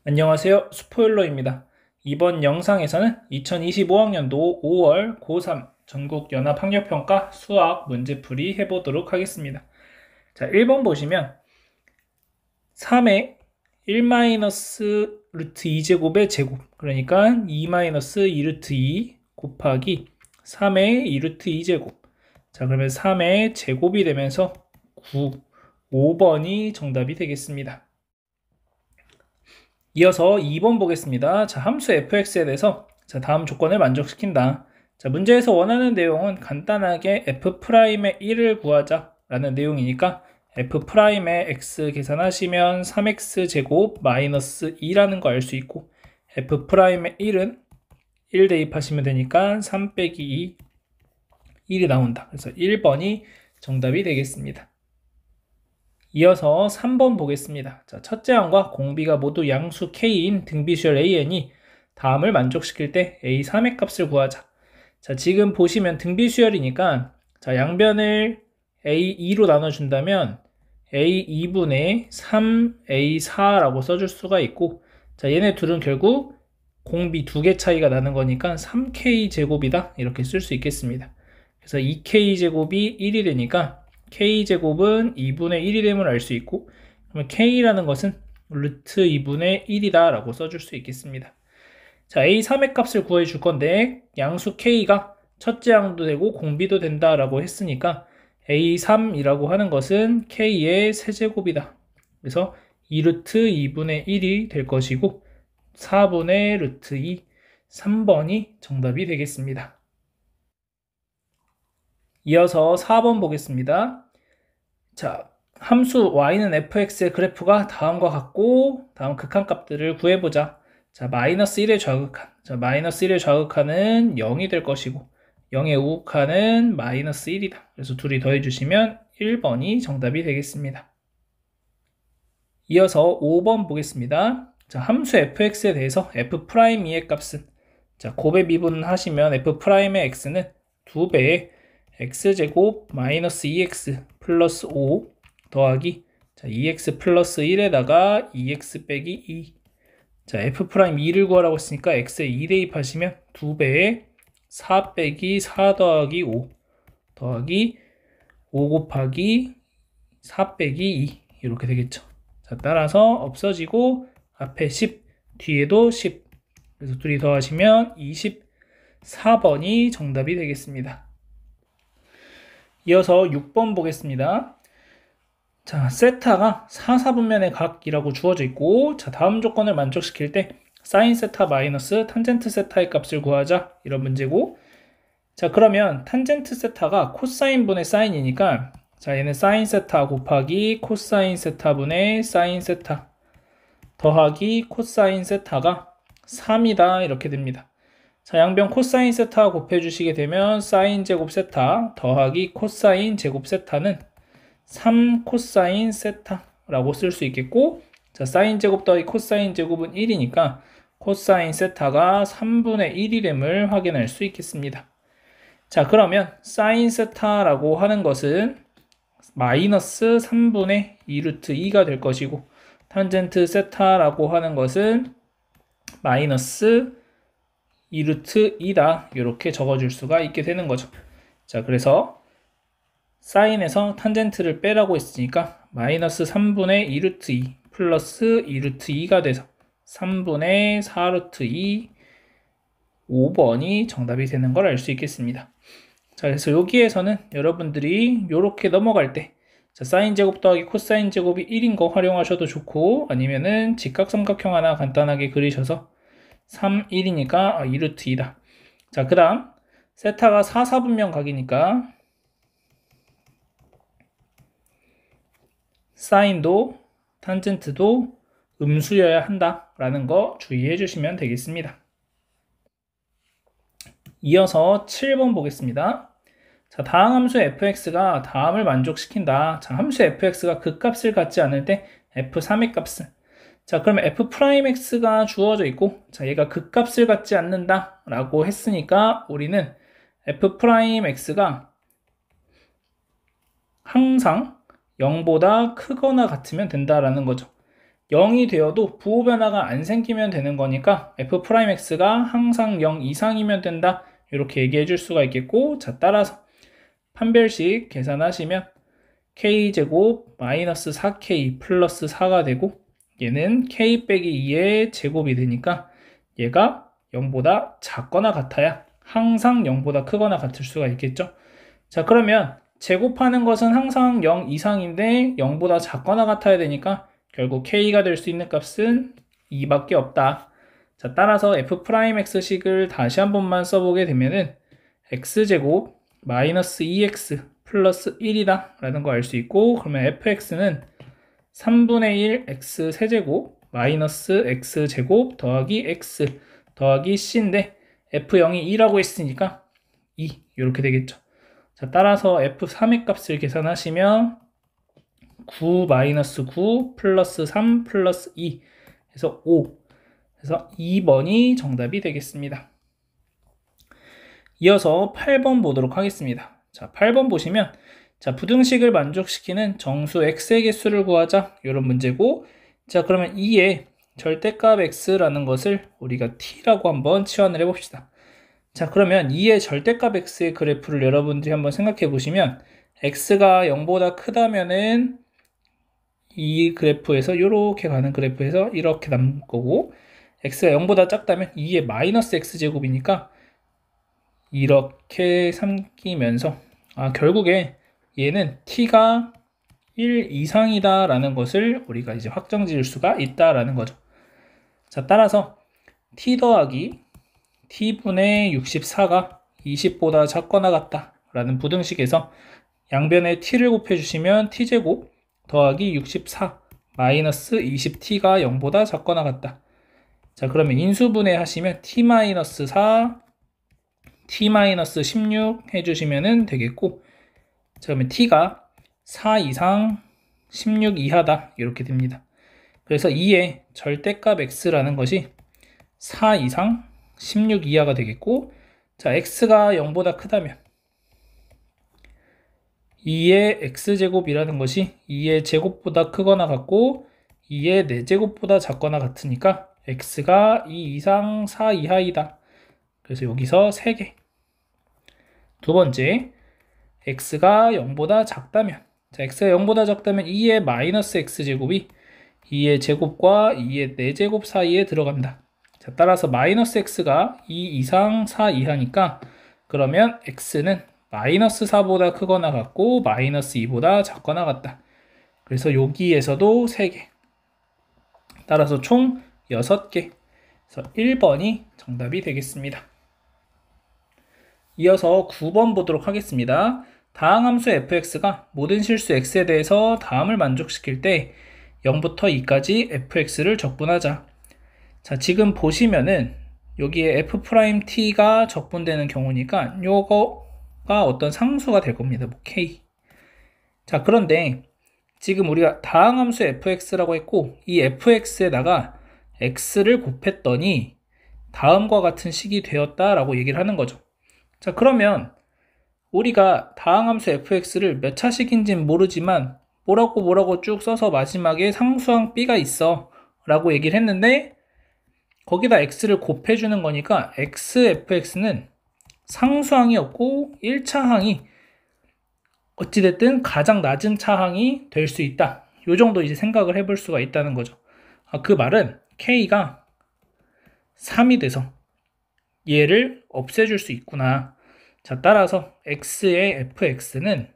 안녕하세요. 스포일러입니다. 이번 영상에서는 2025학년도 5월 고3 전국연합학력평가 수학 문제풀이 해보도록 하겠습니다. 자, 1번 보시면 3의 1-루트 2제곱의 제곱, 그러니까 2-2루트 2 곱하기 3의 2루트 2제곱. 자, 그러면 3의 제곱이 되면서 9, 5번이 정답이 되겠습니다. 이어서 2번 보겠습니다. 자, 함수 fx에 대해서 다음 조건을 만족시킨다. 자, 문제에서 원하는 내용은 간단하게 f'의 1을 구하자 라는 내용이니까 f'의 x 계산하시면 3x제곱 마이너스 2라는 거 알 수 있고, f'의 1은 1 대입하시면 되니까 3 빼기 2, 1이 나온다. 그래서 1번이 정답이 되겠습니다. 이어서 3번 보겠습니다. 자, 첫째 항과 공비가 모두 양수 k인 등비수열 an이 다음을 만족시킬 때 a3의 값을 구하자. 자, 지금 보시면 등비수열이니까 자, 양변을 a2로 나눠준다면 a2분의 3a4라고 써줄 수가 있고, 자, 얘네 둘은 결국 공비 두 개 차이가 나는 거니까 3k제곱이다 이렇게 쓸 수 있겠습니다. 그래서 2k제곱이 1이 되니까 k제곱은 2분의 1이 됨을 알 수 있고, 그러면 k라는 것은 루트 2분의 1이다 라고 써줄 수 있겠습니다. 자, a3의 값을 구해 줄 건데 양수 k가 첫째 항도 되고 공비도 된다 라고 했으니까 a3이라고 하는 것은 k의 세제곱이다. 그래서 2루트 2분의 1이 될 것이고 4분의 루트 2, 3번이 정답이 되겠습니다. 이어서 4번 보겠습니다. 자, 함수 y는 fx의 그래프가 다음과 같고 다음 극한값들을 구해보자. 자, 마이너스 1의 좌극한. 자, 마이너스 1의 좌극한은 0이 될 것이고 0의 우극한은 마이너스 1이다. 그래서 둘이 더해주시면 1번이 정답이 되겠습니다. 이어서 5번 보겠습니다. 자, 함수 fx에 대해서 f'의 값은, 자, 곱의 미분 하시면 f'의 x는 2배의 x제곱 마이너스 2x 플러스 5 더하기, 자, 2x 플러스 1에다가 2x 빼기 2. 자, f'2를 구하라고 했으니까 x에 2 대입하시면 2배의 4 빼기 4 더하기 5 더하기 5 곱하기 4 빼기 2 이렇게 되겠죠. 자, 따라서 없어지고 앞에 10, 뒤에도 10. 그래서 둘이 더하시면 24번이 정답이 되겠습니다. 이어서 6번 보겠습니다. 자, 세타가 4, 4분면의 각이라고 주어져 있고, 자, 다음 조건을 만족시킬 때 사인 세타 마이너스 탄젠트 세타의 값을 구하자 이런 문제고, 자, 그러면 탄젠트 세타가 코사인 분의 사인이니까, 자, 얘는 사인 세타 곱하기 코사인 세타분의 사인 세타 더하기 코사인 세타가 3이다 이렇게 됩니다. 자, 양변 코사인 세타 곱해주시게 되면 사인 제곱 세타 더하기 코사인 제곱 세타는 3 코사인 세타라고 쓸 수 있겠고, 자, 사인 제곱 더하기 코사인 제곱은 1이니까 코사인 세타가 3분의 1이됨을 확인할 수 있겠습니다. 자, 그러면 사인 세타라고 하는 것은 마이너스 3분의 2루트 2가 될 것이고, 탄젠트 세타라고 하는 것은 마이너스 2루트 2다 이렇게 적어줄 수가 있게 되는 거죠. 자, 그래서 사인에서 탄젠트를 빼라고 했으니까 마이너스 3분의 2루트 2 플러스 2루트 2가 돼서 3분의 4루트 2, 5번이 정답이 되는 걸 알 수 있겠습니다. 자, 그래서 여기에서는 여러분들이 이렇게 넘어갈 때, 자, 사인 제곱 더하기 코사인 제곱이 1인 거 활용하셔도 좋고, 아니면은 직각삼각형 하나 간단하게 그리셔서 3, 1이니까 2루트 2다. 자, 그 다음 세타가 4, 4분면 각이니까 사인도 탄젠트도 음수여야 한다라는 거 주의해 주시면 되겠습니다. 이어서 7번 보겠습니다. 자, 다음 함수 fx가 다음을 만족시킨다. 자, 함수 fx가 극값을 갖지 않을 때 f3의 값은, 자, 그러면 f'x가 주어져 있고, 자, 얘가 극값을 갖지 않는다 라고 했으니까 우리는 f'x가 항상 0보다 크거나 같으면 된다라는 거죠. 0이 되어도 부호 변화가 안 생기면 되는 거니까 f'x가 항상 0 이상이면 된다. 이렇게 얘기해 줄 수가 있겠고, 자, 따라서 판별식 계산하시면 k제곱 마이너스 4k 플러스 4가 되고, 얘는 k 빼기 2의 제곱이 되니까 얘가 0보다 작거나 같아야 항상 0보다 크거나 같을 수가 있겠죠. 자, 그러면 제곱하는 것은 항상 0 이상인데 0보다 작거나 같아야 되니까 결국 k가 될 수 있는 값은 2밖에 없다. 자, 따라서 f'x식을 다시 한 번만 써보게 되면은 x제곱 마이너스 2x 플러스 1이다 라는 거 알 수 있고, 그러면 fx는 3분의 1 x 세제곱 마이너스 x제곱 더하기 x 더하기 c인데 f0이 2라고 했으니까 2 이렇게 되겠죠. 자, 따라서 f3의 값을 계산하시면 9 마이너스 9 플러스 3 플러스 2 해서 5, 그래서 2번이 정답이 되겠습니다. 이어서 8번 보도록 하겠습니다. 자, 8번 보시면 자, 부등식을 만족시키는 정수 x의 개수를 구하자, 이런 문제고, 자, 그러면 2의 절대값 x라는 것을 우리가 t라고 한번 치환을 해봅시다. 자, 그러면 2의 절대값 x의 그래프를 여러분들이 한번 생각해 보시면 x가 0보다 크다면은 이 그래프에서 이렇게 가는 그래프에서 이렇게 남을 거고, x가 0보다 작다면 2의 마이너스 x제곱이니까 이렇게 삼기면서 결국에 얘는 t가 1 이상이다 라는 것을 우리가 이제 확정 지을 수가 있다 라는 거죠. 자, 따라서 t 더하기 t분의 64가 20보다 작거나 같다 라는 부등식에서 양변에 t를 곱해주시면 t제곱 더하기 64 마이너스 20t가 0보다 작거나 같다. 자, 그러면 인수분해 하시면 t-4 t-16 해주시면 되겠고, 자, 그러면 t가 4 이상 16 이하다 이렇게 됩니다. 그래서 2의 절대값 x라는 것이 4 이상 16 이하가 되겠고, 자, x가 0보다 크다면 2의 x제곱이라는 것이 2의 제곱보다 크거나 같고 2의 4제곱보다 작거나 같으니까 x가 2 이상 4 이하이다. 그래서 여기서 3개. 두 번째, x가 0보다 작다면, 자, x가 0보다 작다면 2의 마이너스 x제곱이 2의 제곱과 2의 4제곱 사이에 들어간다. 자, 따라서 마이너스 x가 2 이상 4 이하니까 그러면 x는 마이너스 4보다 크거나 같고 마이너스 2보다 작거나 같다. 그래서 여기에서도 3개. 따라서 총 6개. 그래서 1번이 정답이 되겠습니다. 이어서 9번 보도록 하겠습니다. 다항함수 fx가 모든 실수 x에 대해서 다음을 만족시킬 때 0부터 2까지 fx를 적분하자. 자, 지금 보시면은 여기에 f't가 적분되는 경우니까 요거가 어떤 상수가 될 겁니다. 뭐 k. 자, 그런데 지금 우리가 다항함수 fx라고 했고 이 fx에다가 x를 곱했더니 다음과 같은 식이 되었다라고 얘기를 하는 거죠. 자, 그러면 우리가 다항함수 fx를 몇 차식인지는 모르지만 뭐라고 쭉 써서 마지막에 상수항 b가 있어 라고 얘기를 했는데 거기다 x를 곱해주는 거니까 xfx는 상수항이 없고 1차항이 어찌됐든 가장 낮은 차항이 될 수 있다. 요 정도 이제 생각을 해볼 수가 있다는 거죠. 그 말은 k가 3이 돼서 얘를 없애줄 수 있구나. 자, 따라서 x의 fx는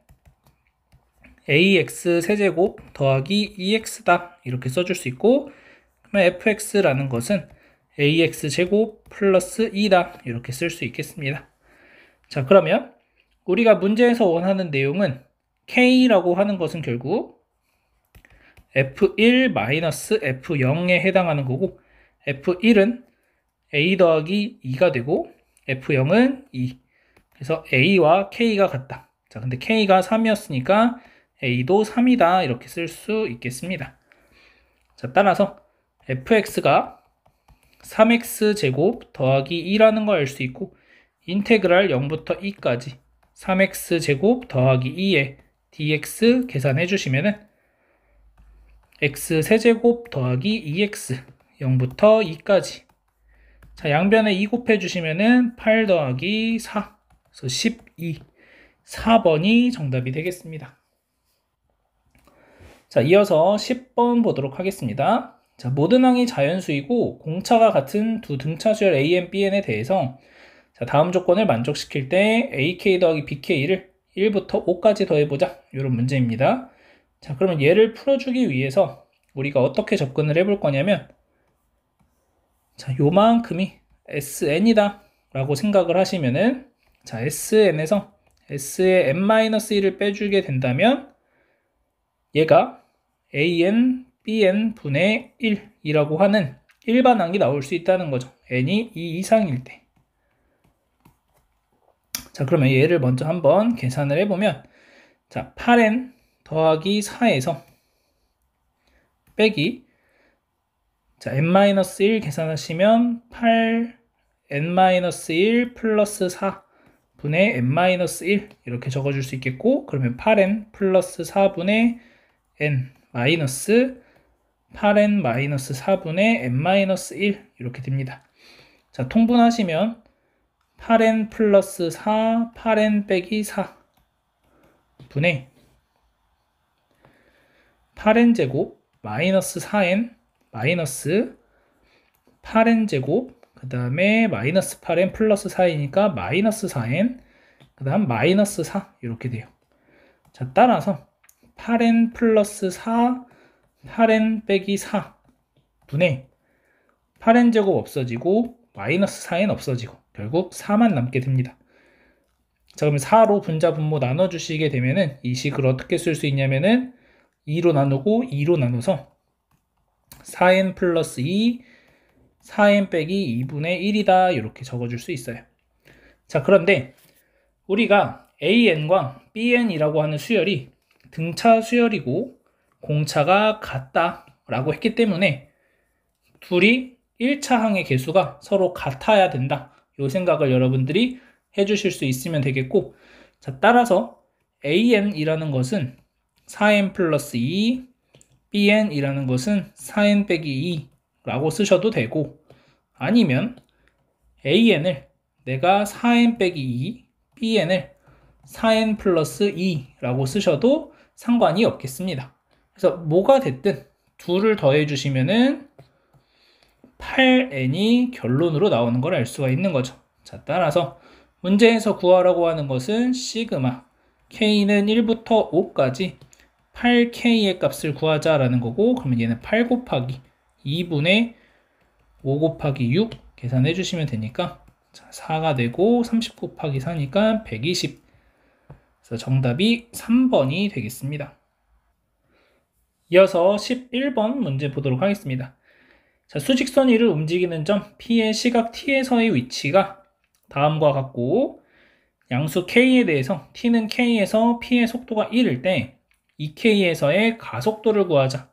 ax 세제곱 더하기 2x다 이렇게 써줄 수 있고, 그러면 fx라는 것은 ax 제곱 플러스 2다 이렇게 쓸 수 있겠습니다. 자, 그러면 우리가 문제에서 원하는 내용은 k라고 하는 것은 결국 f1 마이너스 f0에 해당하는 거고, f1은 a 더하기 2가 되고 f0은 2. 그래서 a와 k가 같다. 자, 근데 k가 3이었으니까 a도 3이다 이렇게 쓸 수 있겠습니다. 자, 따라서 fx가 3x 제곱 더하기 2라는 걸 알 수 있고, 인테그랄 0부터 2까지 3x 제곱 더하기 2에 dx 계산해 주시면은 x 세제곱 더하기 2x 0부터 2까지. 자, 양변에 2 곱해 주시면은 8 더하기 4, 그래서 12. 4번이 정답이 되겠습니다. 자, 이어서 10번 보도록 하겠습니다. 자, 모든 항이 자연수이고 공차가 같은 두 등차 수열 AN, BN에 대해서 자, 다음 조건을 만족시킬 때 AK 더하기 BK를 1부터 5까지 더해보자. 이런 문제입니다. 자, 그러면 얘를 풀어주기 위해서 우리가 어떻게 접근을 해볼 거냐면, 자, 요만큼이 SN이다 라고 생각을 하시면은, 자, SN에서 S의 n-1을 빼주게 된다면 얘가 AN, BN 분의 1이라고 하는 일반항이 나올 수 있다는 거죠. n이 2 이상일 때. 자, 그러면 얘를 먼저 한번 계산을 해보면, 자, 8n 더하기 4에서 빼기, 자, n-1 계산하시면 8n-1 플러스 4 분의 n-1 이렇게 적어줄 수 있겠고, 그러면 8n 플러스 4분의 n 마이너스 8n 마이너스 4분의 n-1 이렇게 됩니다. 자, 통분하시면 8n 플러스 4, 8n 빼기 4 분의 8n 제곱 마이너스 4n 마이너스 8n 제곱 그 다음에 마이너스 8n 플러스 4이니까 마이너스 4n 그 다음 마이너스 4 이렇게 돼요. 자, 따라서 8n 플러스 4 8n 빼기 4 분의 8n 제곱 없어지고 마이너스 4n 없어지고 결국 4만 남게 됩니다. 자, 그러면 4로 분자 분모 나눠주시게 되면은 이 식을 어떻게 쓸 수 있냐면은 2로 나누고 2로 나눠서 4n 플러스 2 4n 빼기 2분의 1이다 이렇게 적어줄 수 있어요. 자, 그런데 우리가 AN과 BN이라고 하는 수열이 등차 수열이고 공차가 같다 라고 했기 때문에 둘이 1차 항의 개수가 서로 같아야 된다. 이 생각을 여러분들이 해주실 수 있으면 되겠고, 자, 따라서 AN이라는 것은 4n 플러스 2, BN이라는 것은 4n 빼기 2라고 쓰셔도 되고, 아니면 AN을 내가 4n 빼기 2, BN을 4n 플러스 2라고 쓰셔도 상관이 없겠습니다. 그래서 뭐가 됐든 둘을 더해 주시면은 8n이 결론으로 나오는 걸 알 수가 있는 거죠. 자, 따라서 문제에서 구하라고 하는 것은 시그마 k는 1부터 5까지 8k의 값을 구하자라는 거고, 그러면 얘는 8 곱하기 2분의 5 곱하기 6 계산해 주시면 되니까, 자, 4가 되고 30 곱하기 4니까 120. 그래서 정답이 3번이 되겠습니다. 이어서 11번 문제 보도록 하겠습니다. 자, 수직선 위를 움직이는 점 P의 시각 T에서의 위치가 다음과 같고, 양수 K에 대해서 T는 K에서 P의 속도가 1일 때 2K에서의 가속도를 구하자.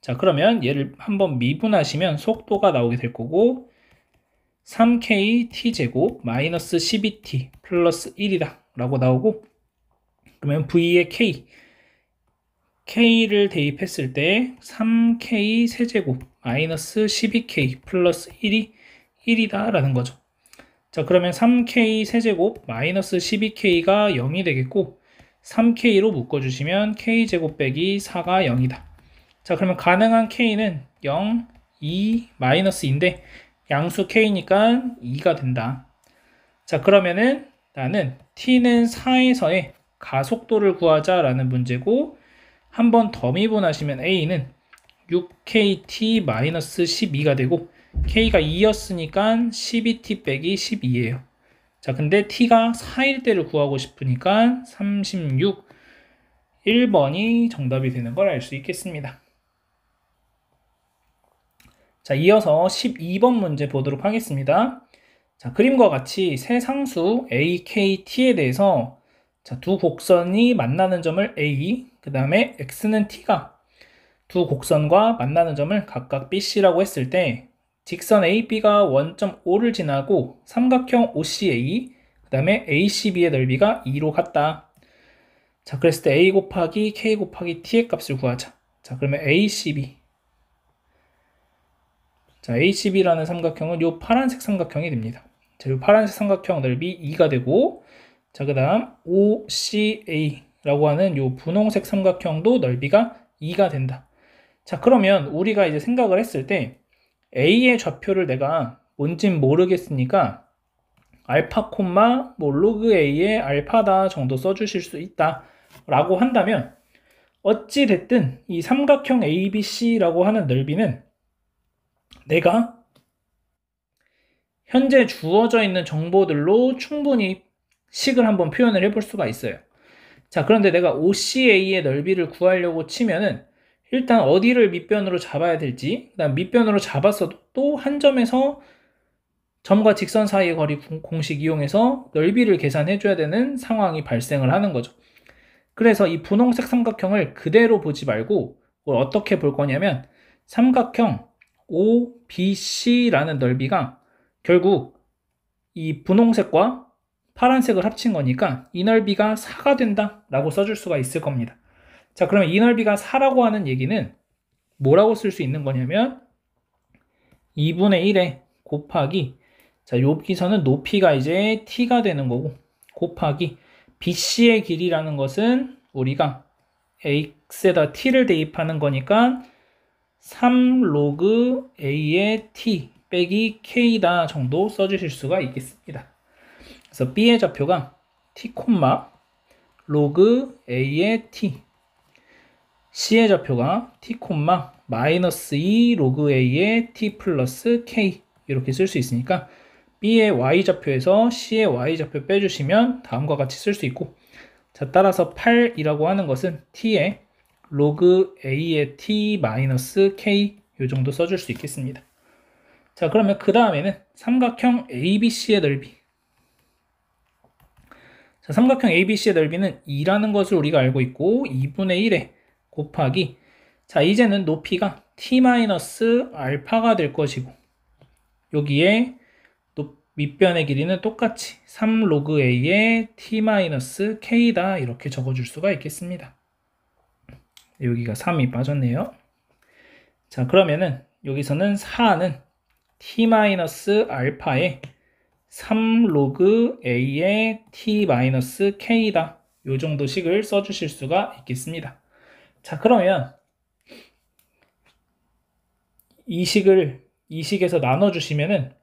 자, 그러면 얘를 한번 미분하시면 속도가 나오게 될 거고, 3K T제곱 마이너스 12T 플러스 1이다 라고 나오고, 그러면 V의 K를 대입했을 때 3K 세제곱 마이너스 12K 플러스 1이 1이다 라는 거죠. 자, 그러면 3K 세제곱 마이너스 12K가 0이 되겠고, 3K로 묶어주시면 K제곱 빼기 4가 0이다. 자, 그러면 가능한 K는 0, 2, 마이너스인데 양수 K니까 2가 된다. 자, 그러면은 나는 T는 4에서의 가속도를 구하자라는 문제고, 한 번 더 미분하시면 A는 6KT-12가 되고, K가 2였으니까 12T 빼기 12예요. 자, 근데 T가 4일 때를 구하고 싶으니까 36, 1번이 정답이 되는 걸 알 수 있겠습니다. 자, 이어서 12번 문제 보도록 하겠습니다. 자, 그림과 같이 세 상수 AKT에 대해서 자, 두 곡선이 만나는 점을 A, 그 다음에 X는 T가 두 곡선과 만나는 점을 각각 BC라고 했을 때 직선 AB가 원점 O를 지나고 삼각형 OCA, 그 다음에 ACB의 넓이가 2로 같다. 자, 그랬을 때 A 곱하기 K 곱하기 T의 값을 구하자. 자, 그러면 ACB. 자, ACB라는 삼각형은 요 파란색 삼각형이 됩니다. 자, 요 파란색 삼각형 넓이 2가 되고, 자, 그 다음 OCA라고 하는 요 분홍색 삼각형도 넓이가 2가 된다. 자, 그러면 우리가 이제 생각을 했을 때 A의 좌표를 내가 뭔진 모르겠으니까 알파 콤마 뭐 로그 A의 알파다 정도 써주실 수 있다 라고 한다면, 어찌 됐든 이 삼각형 ABC라고 하는 넓이는 내가 현재 주어져 있는 정보들로 충분히 식을 한번 표현을 해볼 수가 있어요. 자, 그런데 내가 OCA의 넓이를 구하려고 치면은 일단 어디를 밑변으로 잡아야 될지, 그다음 밑변으로 잡았어도 또 한 점에서 점과 직선 사이의 거리 공식 이용해서 넓이를 계산해 줘야 되는 상황이 발생을 하는 거죠. 그래서 이 분홍색 삼각형을 그대로 보지 말고 어떻게 볼 거냐면, 삼각형 OBC라는 넓이가 결국 이 분홍색과 파란색을 합친 거니까 이 넓이가 4가 된다 라고 써줄 수가 있을 겁니다. 자, 그러면 이 넓이가 4라고 하는 얘기는 뭐라고 쓸 수 있는 거냐면 2분의 1에 곱하기, 자, 여기서는 높이가 이제 t가 되는 거고, 곱하기 BC의 길이라는 것은 우리가 x에다 t를 대입하는 거니까 3 로그 a의 t 빼기 k다 정도 써주실 수가 있겠습니다. 그래서 b의 좌표가 t, 로그 a의 t, c의 좌표가 t, 마이너스 2 로그 a의 t 플러스 k 이렇게 쓸 수 있으니까 b의 y좌표에서 c의 y좌표 빼주시면 다음과 같이 쓸 수 있고, 자, 따라서 8이라고 하는 것은 t의 로그 a의 t 마이너스 k 요 정도 써줄 수 있겠습니다. 자, 그러면 그 다음에는 삼각형 ABC의 넓이. 자, 삼각형 ABC의 넓이는 2라는 것을 우리가 알고 있고 2분의 1에 곱하기, 자, 이제는 높이가 t-알파가 될 것이고, 여기에 밑변의 길이는 똑같이 3 로그 a의 t-k다 이렇게 적어줄 수가 있겠습니다. 여기가 3이 빠졌네요. 자, 그러면은 여기서는 4는 t-알파의 3 로그 a의 t-k다 요 정도 식을 써주실 수가 있겠습니다. 자, 그러면 이 식에서 나눠주시면은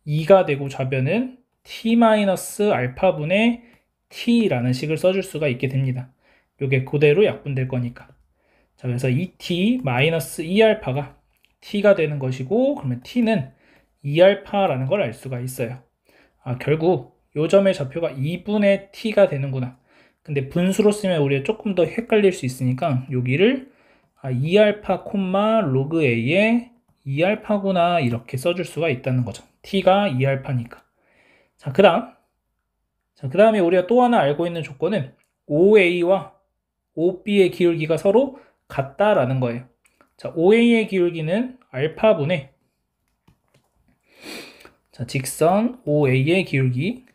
2가 되고 좌변은 t-알파분의 t라는 식을 써줄 수가 있게 됩니다. 요게 그대로 약분될 거니까. 자, 그래서 2t-2알파가 t가 되는 것이고, 그러면 t는 2알파라는 걸 알 수가 있어요. 아, 결국 요 점의 좌표가 2분의 t가 되는구나. 근데 분수로 쓰면 우리가 조금 더 헷갈릴 수 있으니까 여기를 2알파 콤마 로그 a의 2알파구나 이렇게 써줄 수가 있다는 거죠. t가 2알파니까. 자, 그 다음에 우리가 또 하나 알고 있는 조건은 OA와 OB의 기울기가 서로 같다라는 거예요. 자, OA의 기울기는 알파분의, 자, 직선 OA의 기울기는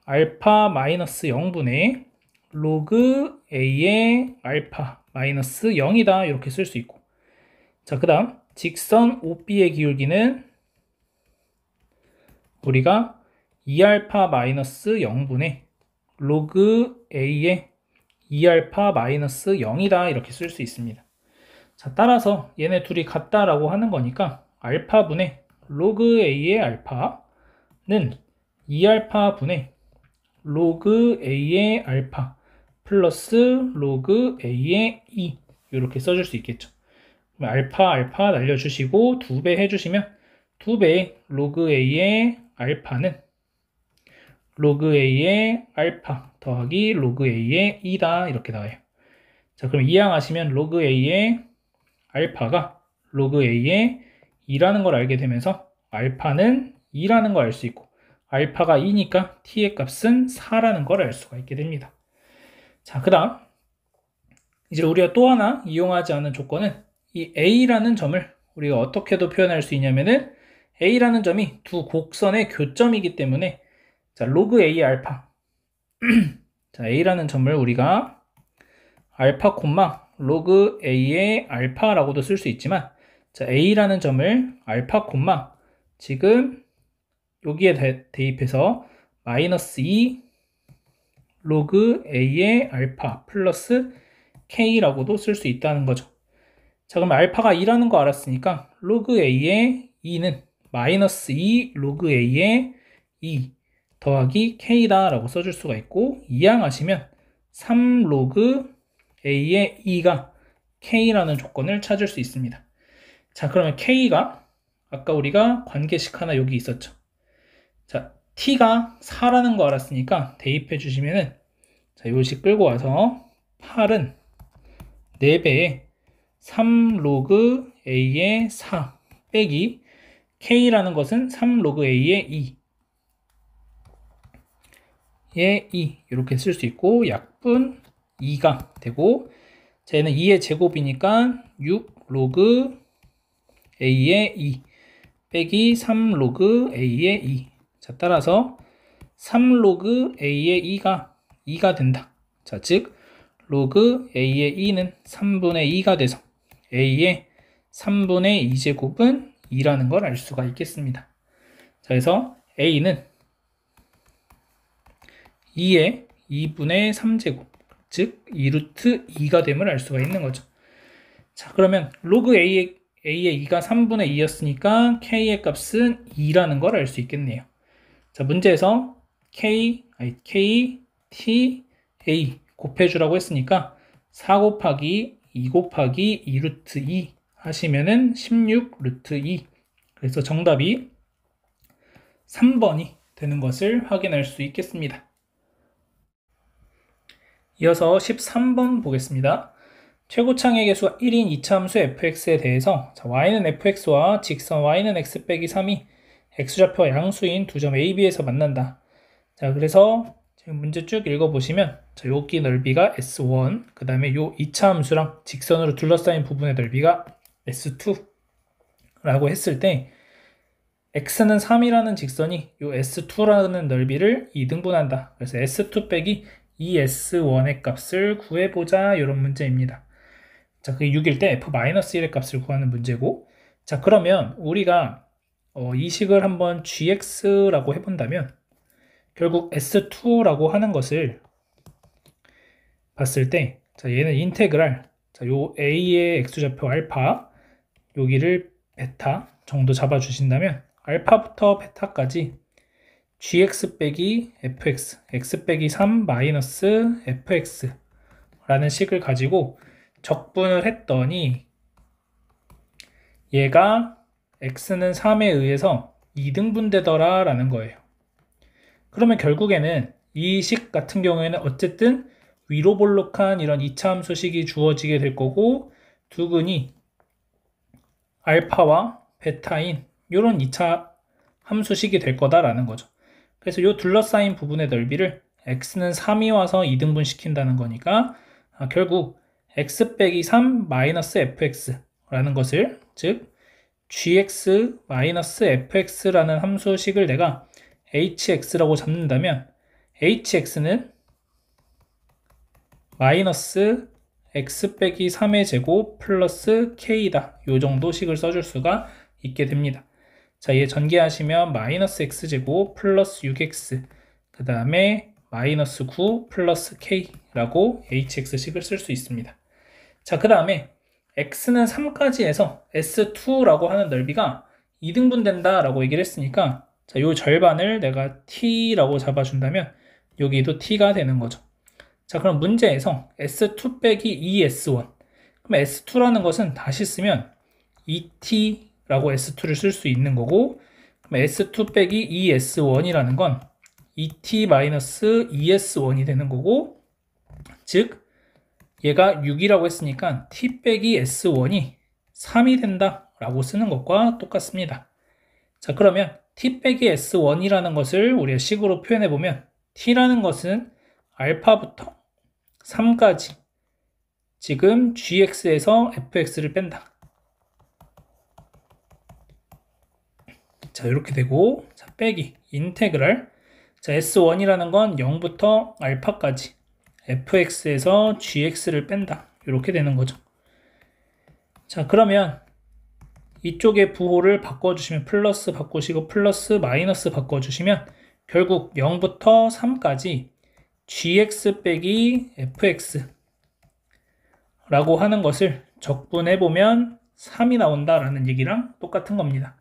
알파 마이너스 0분의 로그 A의 알파 마이너스 0이다 이렇게 쓸 수 있고, 자, 그 다음 직선 OB의 기울기는 우리가 2알파 마이너스 0분의 로그 A의 2알파 마이너스 0이다 이렇게 쓸 수 있습니다. 자, 따라서 얘네 둘이 같다라고 하는 거니까 알파분의 로그 A의 알파는 2알파 분의 로그 A의 알파 플러스 로그 A의 2 이렇게 써줄 수 있겠죠. 알파 날려주시고 2배 해주시면 2배의 로그 A의 알파는 로그 A의 알파 더하기 로그 A의 2다 이렇게 나와요. 자, 그럼 이항하시면 로그 A의 알파가 로그 A의 2라는 걸 알게 되면서 알파는 2라는 걸 알 수 있고, 알파가 2니까 t의 값은 4라는 걸 알 수가 있게 됩니다. 자, 그 다음 이제 우리가 또 하나 이용하지 않은 조건은 이 A라는 점을 우리가 어떻게도 표현할 수 있냐면은 A라는 점이 두 곡선의 교점이기 때문에, 자, 로그 A 알파 자, A라는 점을 우리가 알파 콤마 로그 a의 알파라고도 쓸 수 있지만, 자, a라는 점을 알파 콤마 지금 여기에 대입해서 마이너스 2 로그 a의 알파 플러스 k라고도 쓸 수 있다는 거죠. 자, 그럼 알파가 2라는 거 알았으니까 로그 a의 2는 마이너스 2 로그 a의 2 더하기 k다 라고 써줄 수가 있고, 이항하시면 3 로그 a의 2가 k라는 조건을 찾을 수 있습니다. 자, 그러면 k가 아까 우리가 관계식 하나 여기 있었죠. 자, t가 4라는 거 알았으니까 대입해 주시면은, 자, 요식 끌고 와서 8은 4배에 3 로그 a의 4 빼기 k라는 것은 3 로그 a의 2의 2 이렇게 쓸 수 있고, 약분 2가 되고, 자, 얘는 2의 제곱이니까 6 로그 a의 2 빼기 3 로그 a의 2. 자, 따라서 3 로그 a의 2가 된다. 자, 즉 로그 a의 2는 3분의 2가 돼서 a의 3분의 2제곱은 2라는 걸 알 수가 있겠습니다. 자, 그래서 a는 2의 2분의 3제곱, 즉 2루트 2가 됨을 알 수가 있는 거죠. 자, 그러면 로그 a의 2가 3분의 2였으니까 k의 값은 2라는 걸 알 수 있겠네요. 자, 문제에서 k, t, a 곱해주라고 했으니까 4 곱하기 2 곱하기 2 루트 2 하시면은 16 루트 2. 그래서 정답이 3번이 되는 것을 확인할 수 있겠습니다. 이어서 13번 보겠습니다. 최고창의 개수가 1인 이차함수 fx에 대해서, 자, y는 fx와 직선 y는 x 빼기 3이 x좌표와 양수인 두 점 a, b에서 만난다. 자, 그래서 지금 문제 쭉 읽어보시면, 자, 여기 넓이가 s1, 그 다음에 요 이차함수랑 직선으로 둘러싸인 부분의 넓이가 s2라고 했을 때, x는 3이라는 직선이 요 s2라는 넓이를 2등분한다. 그래서 s2 빼기 2s1의 값을 구해보자, 이런 문제입니다. 자, 그게 6일 때 f-1의 값을 구하는 문제고, 자, 그러면 우리가 이 식을 한번 gx라고 해본다면, 결국 s2라고 하는 것을 봤을 때, 자, 얘는 인테그랄, 자, 요 a의 x좌표 알파, 여기를 베타 정도 잡아주신다면, 알파부터 베타까지 gx 빼기 fx, x 빼기 3 마이너스 fx 라는 식을 가지고 적분을 했더니, 얘가 x는 3에 의해서 2등분되더라 라는 거예요. 그러면 결국에는 이 식 같은 경우에는 어쨌든 위로 볼록한 이런 2차 함수식이 주어지게 될 거고, 두근이 알파와 베타인 이런 2차 함수식이 될 거다라는 거죠. 그래서 이 둘러싸인 부분의 넓이를 x는 3이 와서 2등분 시킨다는 거니까, 결국 x 빼기 3 마이너스 fx라는 것을, 즉 gx 마이너스 fx라는 함수식을 내가 hx라고 잡는다면, hx는 마이너스 x 빼기 3의 제곱 플러스 k다. 요 정도 식을 써줄 수가 있게 됩니다. 자, 얘 전개하시면 마이너스 x제곱 플러스 6x, 그 다음에 마이너스 9 플러스 k라고 hx식을 쓸 수 있습니다. 자, 그 다음에 x는 3까지 해서 s2라고 하는 넓이가 2등분 된다라고 얘기를 했으니까, 자, 요 절반을 내가 t라고 잡아준다면 여기도 t가 되는 거죠. 자, 그럼 문제에서 s2 빼기 2s1, 그럼 s2라는 것은 다시 쓰면 2t라고 s2를 쓸 수 있는 거고, 그럼 s2 빼기 2s1이라는 건 2t 마이너스 2s1이 되는 거고, 즉 얘가 6이라고 했으니까 t 빼기 s1이 3이 된다 라고 쓰는 것과 똑같습니다. 자, 그러면 t 빼기 s1이라는 것을 우리가 식으로 표현해 보면, t라는 것은 알파부터 3까지 지금 gx에서 fx를 뺀다. 자, 이렇게 되고, 자, 빼기 인테그랄, 자, s1이라는 건 0부터 알파까지 fx에서 gx를 뺀다. 이렇게 되는 거죠. 자, 그러면 이쪽에 부호를 바꿔주시면 플러스 바꾸시고 플러스 마이너스 바꿔주시면 결국 0부터 3까지 gx 빼기 fx 라고 하는 것을 적분해보면 3이 나온다라는 얘기랑 똑같은 겁니다.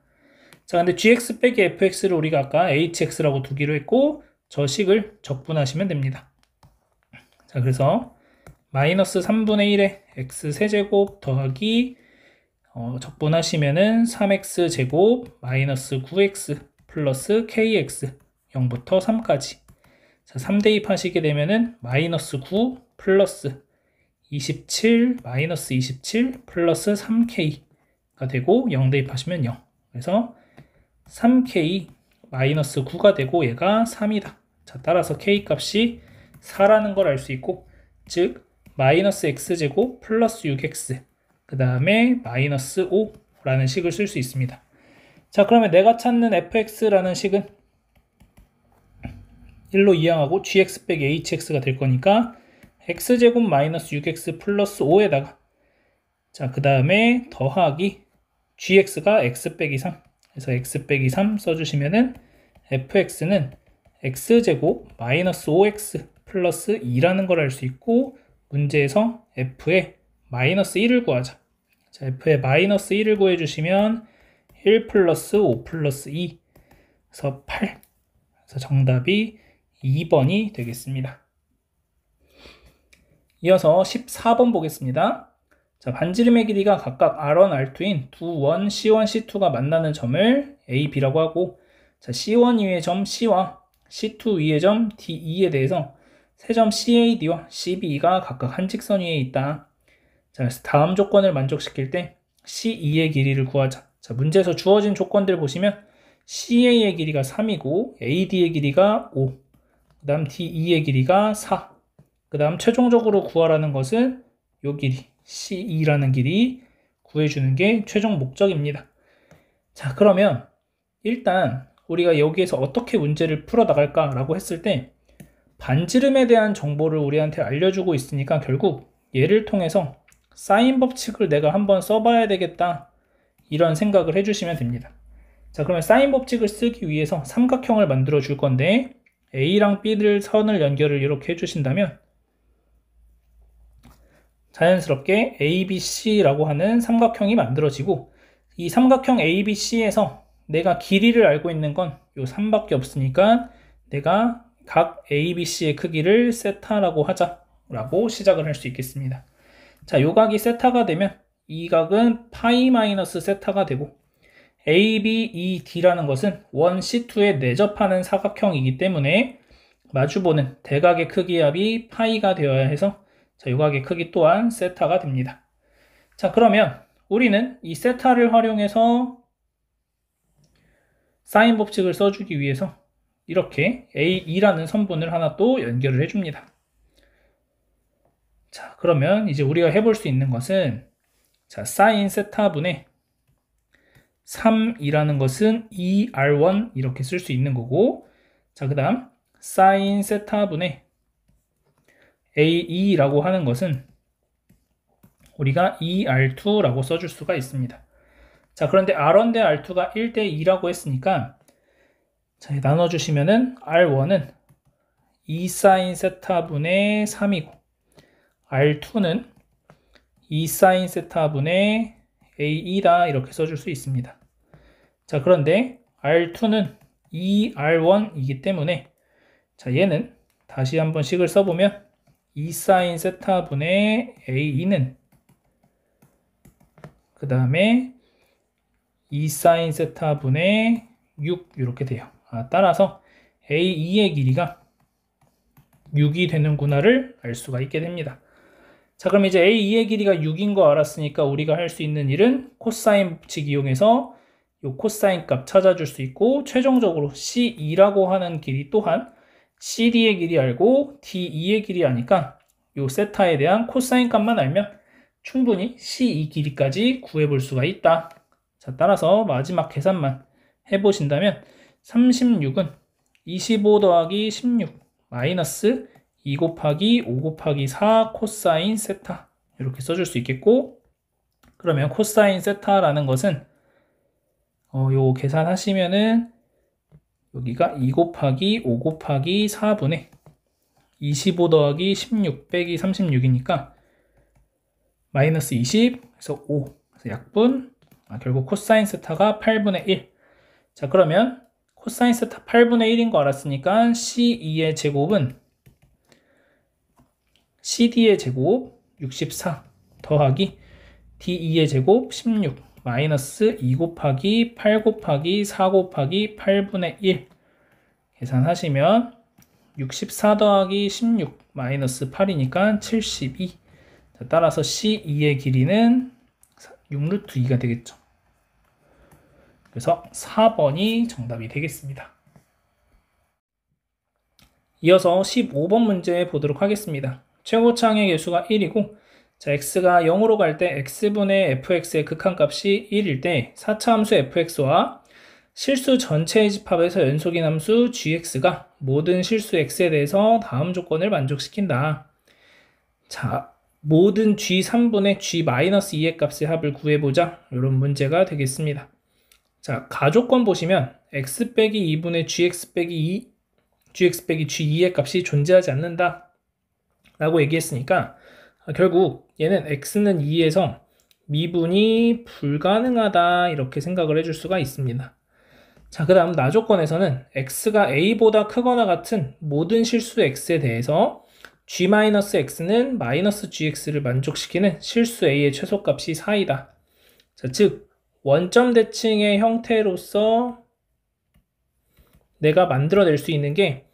자, 근데 gx 빼기 fx를 우리가 아까 hx라고 두기로 했고 저 식을 적분하시면 됩니다. 자, 그래서 마이너스 3분의 1에 x세제곱 더하기 적분하시면은 3x제곱 마이너스 9x 플러스 kx 0부터 3까지. 자, 3대입 하시게 되면은 마이너스 9 플러스 27 마이너스 27 플러스 3k가 되고 0 대입하시면 0. 그래서 3k 마이너스 9가 되고 얘가 3이다. 자, 따라서 k 값이 4라는 걸 알 수 있고, 즉 마이너스 x제곱 플러스 6x 그 다음에 마이너스 5라는 식을 쓸 수 있습니다. 자, 그러면 내가 찾는 fx라는 식은 1로 이항하고 gx 빼기 hx가 될 거니까 x제곱 마이너스 6x 플러스 5에다가 자, 그 다음에 더하기 gx가 x 빼기 3 그래서 x 빼기 3 써주시면은 fx는 x제곱 마이너스 5x 플러스 2라는 걸 알 수 있고, 문제에서 f의 마이너스 1을 구하자. 자, f의 마이너스 1을 구해주시면 1 플러스 5 플러스 2 그래서 8. 그래서 정답이 2번이 되겠습니다. 이어서 14번 보겠습니다. 자, 반지름의 길이가 각각 R1, R2인 두 원 C1, C2가 만나는 점을 A, B라고 하고, 자, C1 위의 점 C와 C2 위의 점 DE에 대해서 세 점 CAD와 CB가 각각 한 직선 위에 있다. 자, 그래서 다음 조건을 만족시킬 때 CE의 길이를 구하자. 자, 문제에서 주어진 조건들 보시면 CA의 길이가 3이고 AD의 길이가 5, 그 다음 DE의 길이가 4, 그 다음 최종적으로 구하라는 것은 요 길이 CE라는 길이 구해주는 게 최종 목적입니다. 자, 그러면 일단 우리가 여기에서 어떻게 문제를 풀어 나갈까 라고 했을 때 반지름에 대한 정보를 우리한테 알려주고 있으니까 결국 얘를 통해서 사인 법칙을 내가 한번 써봐야 되겠다, 이런 생각을 해주시면 됩니다. 자, 그러면 사인 법칙을 쓰기 위해서 삼각형을 만들어 줄 건데 A랑 B를 선을 연결을 이렇게 해주신다면 자연스럽게 ABC라고 하는 삼각형이 만들어지고, 이 삼각형 ABC에서 내가 길이를 알고 있는 건 요 3밖에 없으니까 내가 각 ABC의 크기를 세타라고 하자라고 시작을 할 수 있겠습니다. 자, 요 각이 세타가 되면 이 각은 파이 마이너스 세타가 되고, ABED라는 것은 1C2에 내접하는 사각형이기 때문에 마주보는 대각의 크기의 합이 파이가 되어야 해서 자, 요 각의 크기 또한 세타가 됩니다. 자, 그러면 우리는 이 세타를 활용해서 사인 법칙을 써주기 위해서 이렇게 AE라는 선분을 하나 또 연결을 해줍니다. 자, 그러면 이제 우리가 해볼 수 있는 것은 자, 사인 세타분의 3이라는 것은 2R1 이렇게 쓸 수 있는 거고, 자, 그 다음 사인 세타분의 AE라고 하는 것은 우리가 2R2라고 써줄 수가 있습니다. 자, 그런데 R1 대 R2가 1 대 2라고 했으니까 자, 나눠주시면은 R1은 2sin 세타분의 3이고 R2는 2sin 세타분의 AE다 이렇게 써줄 수 있습니다. 자, 그런데 R2는 2R1이기 때문에 자, 얘는 다시 한번 식을 써보면 2sin 세타분의 AE는 그 다음에 2sin 세타분의 6 이렇게 돼요. 따라서 AE의 길이가 6이 되는구나를 알 수가 있게 됩니다. 자, 그럼 이제 AE의 길이가 6인 거 알았으니까 우리가 할 수 있는 일은 코사인 법칙 이용해서 이 코사인 값 찾아줄 수 있고, 최종적으로 C2라고 하는 길이 또한 CD의 길이 알고 DE의 길이 아니까 이 세타에 대한 코사인 값만 알면 충분히 C2 길이까지 구해볼 수가 있다. 자, 따라서 마지막 계산만 해보신다면 36은 25 더하기 16 마이너스 2 곱하기 5 곱하기 4 코사인 세타 이렇게 써줄 수 있겠고, 그러면 코사인 세타라는 것은 요 계산하시면은 여기가 2 곱하기 5 곱하기 4분의 25 더하기 16 빼기 36이니까 마이너스 20, 그래서 5, 그래서 약분, 결국 코사인 세타가 8분의 1. 자, 그러면 코사인 세타 8분의 1인 거 알았으니까 C2의 제곱은 CD의 제곱 64 더하기 D2의 제곱 16 마이너스 2 곱하기 8 곱하기 4 곱하기 8분의 1 계산하시면 64 더하기 16 마이너스 8이니까 72. 자, 따라서 C2의 길이는 6루트 2가 되겠죠. 그래서 4번이 정답이 되겠습니다. 이어서 15번 문제 보도록 하겠습니다. 최고차항의 개수가 1이고, 자, x가 0으로 갈 때 x분의 fx의 극한값이 1일 때 4차 함수 fx와 실수 전체의 집합에서 연속인 함수 gx가 모든 실수 x에 대해서 다음 조건을 만족시킨다. 자, 모든 g3분의 g-2의 값의 합을 구해보자. 이런 문제가 되겠습니다. 자, 가조건 보시면 x 빼기 2분의 gx 빼기 2, gx 빼기 g2의 값이 존재하지 않는다 라고 얘기했으니까, 결국 얘는 x는 2에서 미분이 불가능하다 이렇게 생각을 해줄 수가 있습니다. 자, 그 다음 나조건에서는 x가 a보다 크거나 같은 모든 실수 x에 대해서 g-x는 마이너스 gx를 만족시키는 실수 a의 최소값이 4이다. 자, 즉 원점 대칭의 형태로서 내가 만들어낼 수 있는 게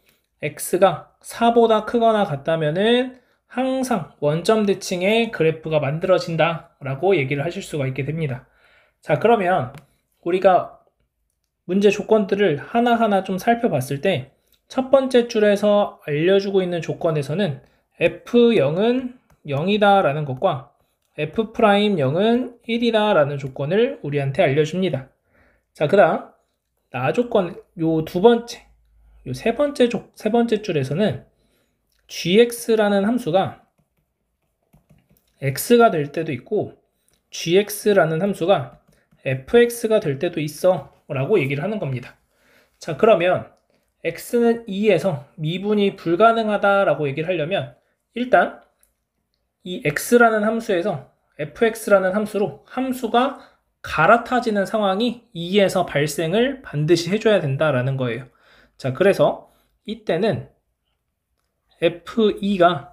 x가 4보다 크거나 같다면은 항상 원점 대칭의 그래프가 만들어진다 라고 얘기를 하실 수가 있게 됩니다. 자, 그러면 우리가 문제 조건들을 하나하나 좀 살펴봤을 때 첫 번째 줄에서 알려주고 있는 조건에서는 f0은 0이다 라는 것과 f'0은 1이다 라는 조건을 우리한테 알려줍니다. 자, 그 다음 나조건 요 두 번째, 요 세 번째 줄에서는 gx라는 함수가 x가 될 때도 있고 gx라는 함수가 fx가 될 때도 있어 라고 얘기를 하는 겁니다. 자, 그러면 x는 2에서 미분이 불가능하다 라고 얘기를 하려면 일단 이 x라는 함수에서 fx라는 함수로 함수가 갈아타지는 상황이 2에서 발생을 반드시 해줘야 된다라는 거예요. 자, 그래서 이때는 f2가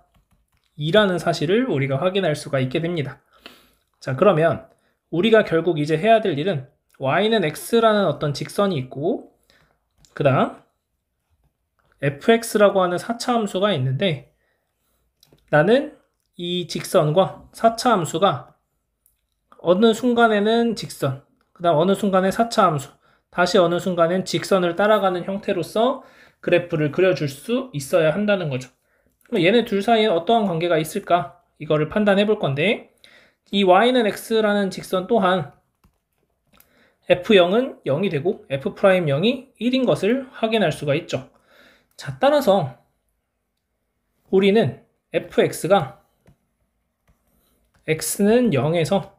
2라는 사실을 우리가 확인할 수가 있게 됩니다. 자, 그러면 우리가 결국 이제 해야 될 일은 y는 x라는 어떤 직선이 있고, 그 다음 fx라고 하는 4차 함수가 있는데, 나는 이 직선과 4차 함수가 어느 순간에는 직선, 그 다음 어느 순간에 4차 함수, 다시 어느 순간엔 직선을 따라가는 형태로서 그래프를 그려줄 수 있어야 한다는 거죠. 얘네 둘 사이에 어떠한 관계가 있을까? 이거를 판단해 볼 건데, 이 y는 x라는 직선 또한 f0은 0이 되고 f'0이 1인 것을 확인할 수가 있죠. 자, 따라서 우리는 fx가 x는 0에서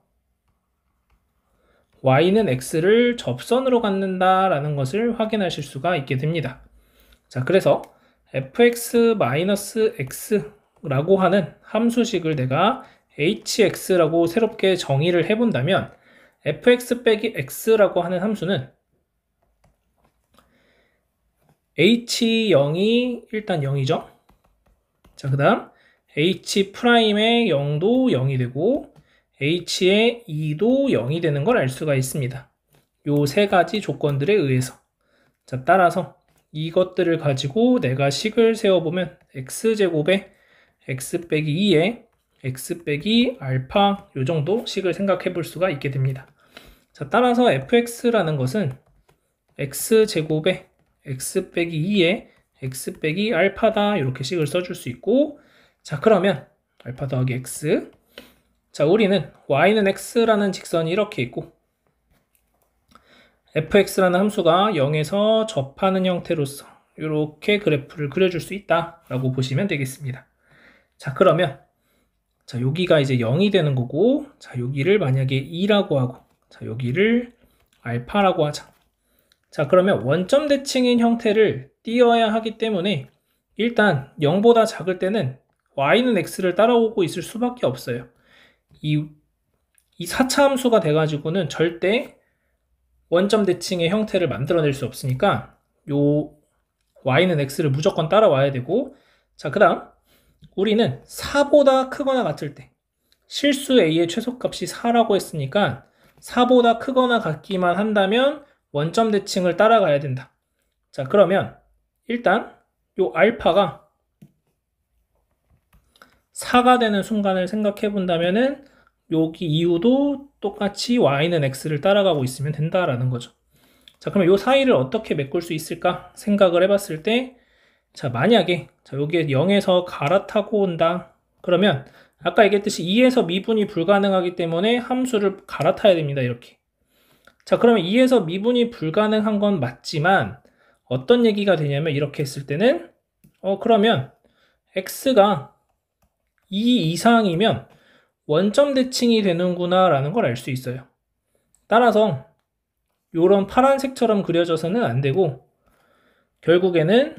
y는 x를 접선으로 갖는다 라는 것을 확인하실 수가 있게 됩니다. 자, 그래서 fx-x라고 하는 함수식을 내가 hx라고 새롭게 정의를 해본다면 fx-x라고 하는 함수는 h0이 일단 0이죠. 자, 그 다음 h'의 0도 0이 되고 h의 2도 0이 되는 걸 알 수가 있습니다. 요 세 가지 조건들에 의해서. 자, 따라서 이것들을 가지고 내가 식을 세워보면 x제곱에 x 빼기 2에 x 빼기 알파 요 정도 식을 생각해 볼 수가 있게 됩니다. 자, 따라서 fx라는 것은 x제곱에 x 빼기 2에 x 빼기 알파다 이렇게 식을 써줄 수 있고, 자, 그러면 알파 더하기 x, 자, 우리는 y는 x라는 직선이 이렇게 있고 fx라는 함수가 0에서 접하는 형태로서 이렇게 그래프를 그려줄 수 있다라고 보시면 되겠습니다. 자, 그러면 자, 여기가 이제 0이 되는 거고, 자, 여기를 만약에 2라고 하고, 자, 여기를 알파라고 하자. 자, 그러면 원점 대칭인 형태를 띄어야 하기 때문에 일단 0보다 작을 때는 y는 x를 따라오고 있을 수밖에 없어요. 이 4차 함수가 돼가지고는 절대 원점 대칭의 형태를 만들어낼 수 없으니까 요 y는 x를 무조건 따라와야 되고, 자, 그 다음 우리는 4보다 크거나 같을 때 실수 a의 최소값이 4라고 했으니까 4보다 크거나 같기만 한다면 원점 대칭을 따라가야 된다. 자, 그러면 일단 요 알파가 4가 되는 순간을 생각해 본다면은 여기 이후도 똑같이 y는 x를 따라가고 있으면 된다라는 거죠. 자, 그러면 요 사이를 어떻게 메꿀 수 있을까 생각을 해봤을 때, 자, 만약에 자, 여기에 0에서 갈아타고 온다. 그러면 아까 얘기했듯이 2에서 미분이 불가능하기 때문에 함수를 갈아타야 됩니다. 이렇게. 자, 그러면 2에서 미분이 불가능한 건 맞지만 어떤 얘기가 되냐면 이렇게 했을 때는 그러면 x가 2 이상이면 원점 대칭이 되는구나 라는 걸 알 수 있어요. 따라서 이런 파란색처럼 그려져서는 안 되고 결국에는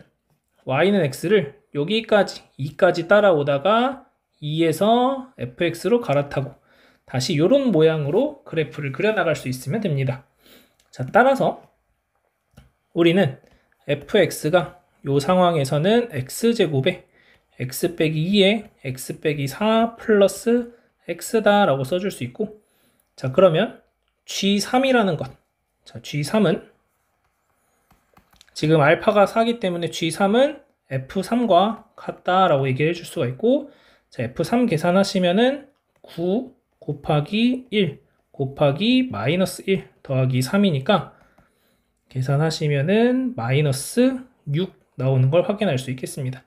y는 x를 여기까지 2까지 따라오다가 2에서 fx로 갈아타고 다시 이런 모양으로 그래프를 그려나갈 수 있으면 됩니다. 자, 따라서 우리는 fx가 이 상황에서는 x제곱에 x 빼기 2에 x 빼기 4 플러스 x다 라고 써줄 수 있고, 자, 그러면 g3이라는 것, 자, g3은 지금 알파가 4기 때문에 g3은 f3과 같다라고 얘기를 해줄 수가 있고, 자, f3 계산하시면은 9 곱하기 1 곱하기 마이너스 1 더하기 3이니까 계산하시면은 마이너스 6 나오는 걸 확인할 수 있겠습니다.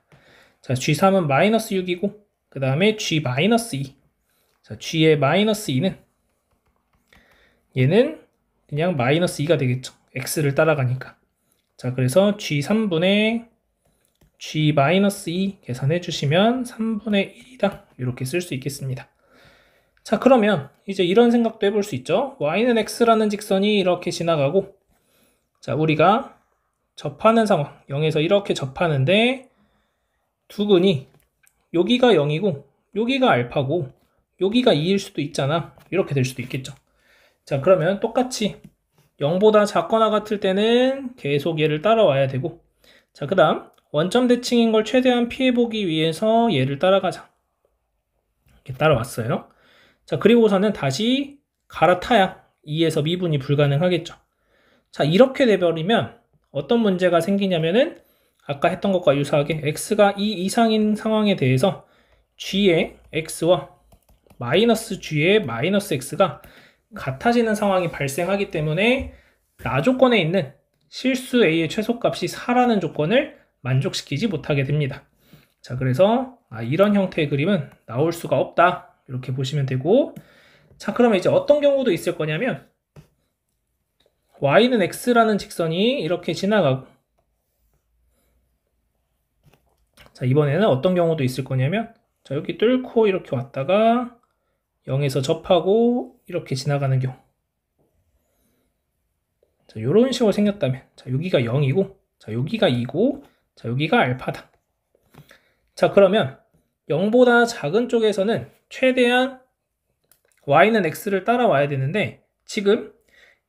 자, g3은 마이너스 6이고 그 다음에 g 마이너스 2. 자, g의 마이너스 2는 얘는 그냥 마이너스 2가 되겠죠. x를 따라가니까. 자, 그래서 g3분의 g-2 계산해 주시면 3분의 1이다. 이렇게 쓸 수 있겠습니다. 자, 그러면 이제 이런 생각도 해볼 수 있죠. y는 x라는 직선이 이렇게 지나가고, 자, 우리가 접하는 상황, 0에서 이렇게 접하는데 두 근이 여기가 0이고 여기가 알파고 여기가 2일 수도 있잖아. 이렇게 될 수도 있겠죠. 자, 그러면 똑같이 0보다 작거나 같을 때는 계속 얘를 따라와야 되고, 자, 그 다음 원점 대칭인 걸 최대한 피해보기 위해서 얘를 따라가자. 이렇게 따라왔어요. 자, 그리고서는 다시 갈아타야 2에서 미분이 불가능하겠죠. 자, 이렇게 돼버리면 어떤 문제가 생기냐면은 아까 했던 것과 유사하게 x가 2 이상인 상황에 대해서 g의 x와 마이너스 g의 마이너스 x가 같아지는 상황이 발생하기 때문에 나 조건에 있는 실수 a의 최소값이 4라는 조건을 만족시키지 못하게 됩니다. 자, 그래서 이런 형태의 그림은 나올 수가 없다. 이렇게 보시면 되고, 자, 그러면 이제 어떤 경우도 있을 거냐면 y는 x라는 직선이 이렇게 지나가고, 자, 이번에는 어떤 경우도 있을 거냐면 자, 여기 뚫고 이렇게 왔다가 0에서 접하고 이렇게 지나가는 경우. 자, 이런 식으로 생겼다면, 자, 여기가 0이고, 자, 여기가 2고, 자, 여기가 알파다. 자, 그러면 0보다 작은 쪽에서는 최대한 y는 x를 따라와야 되는데, 지금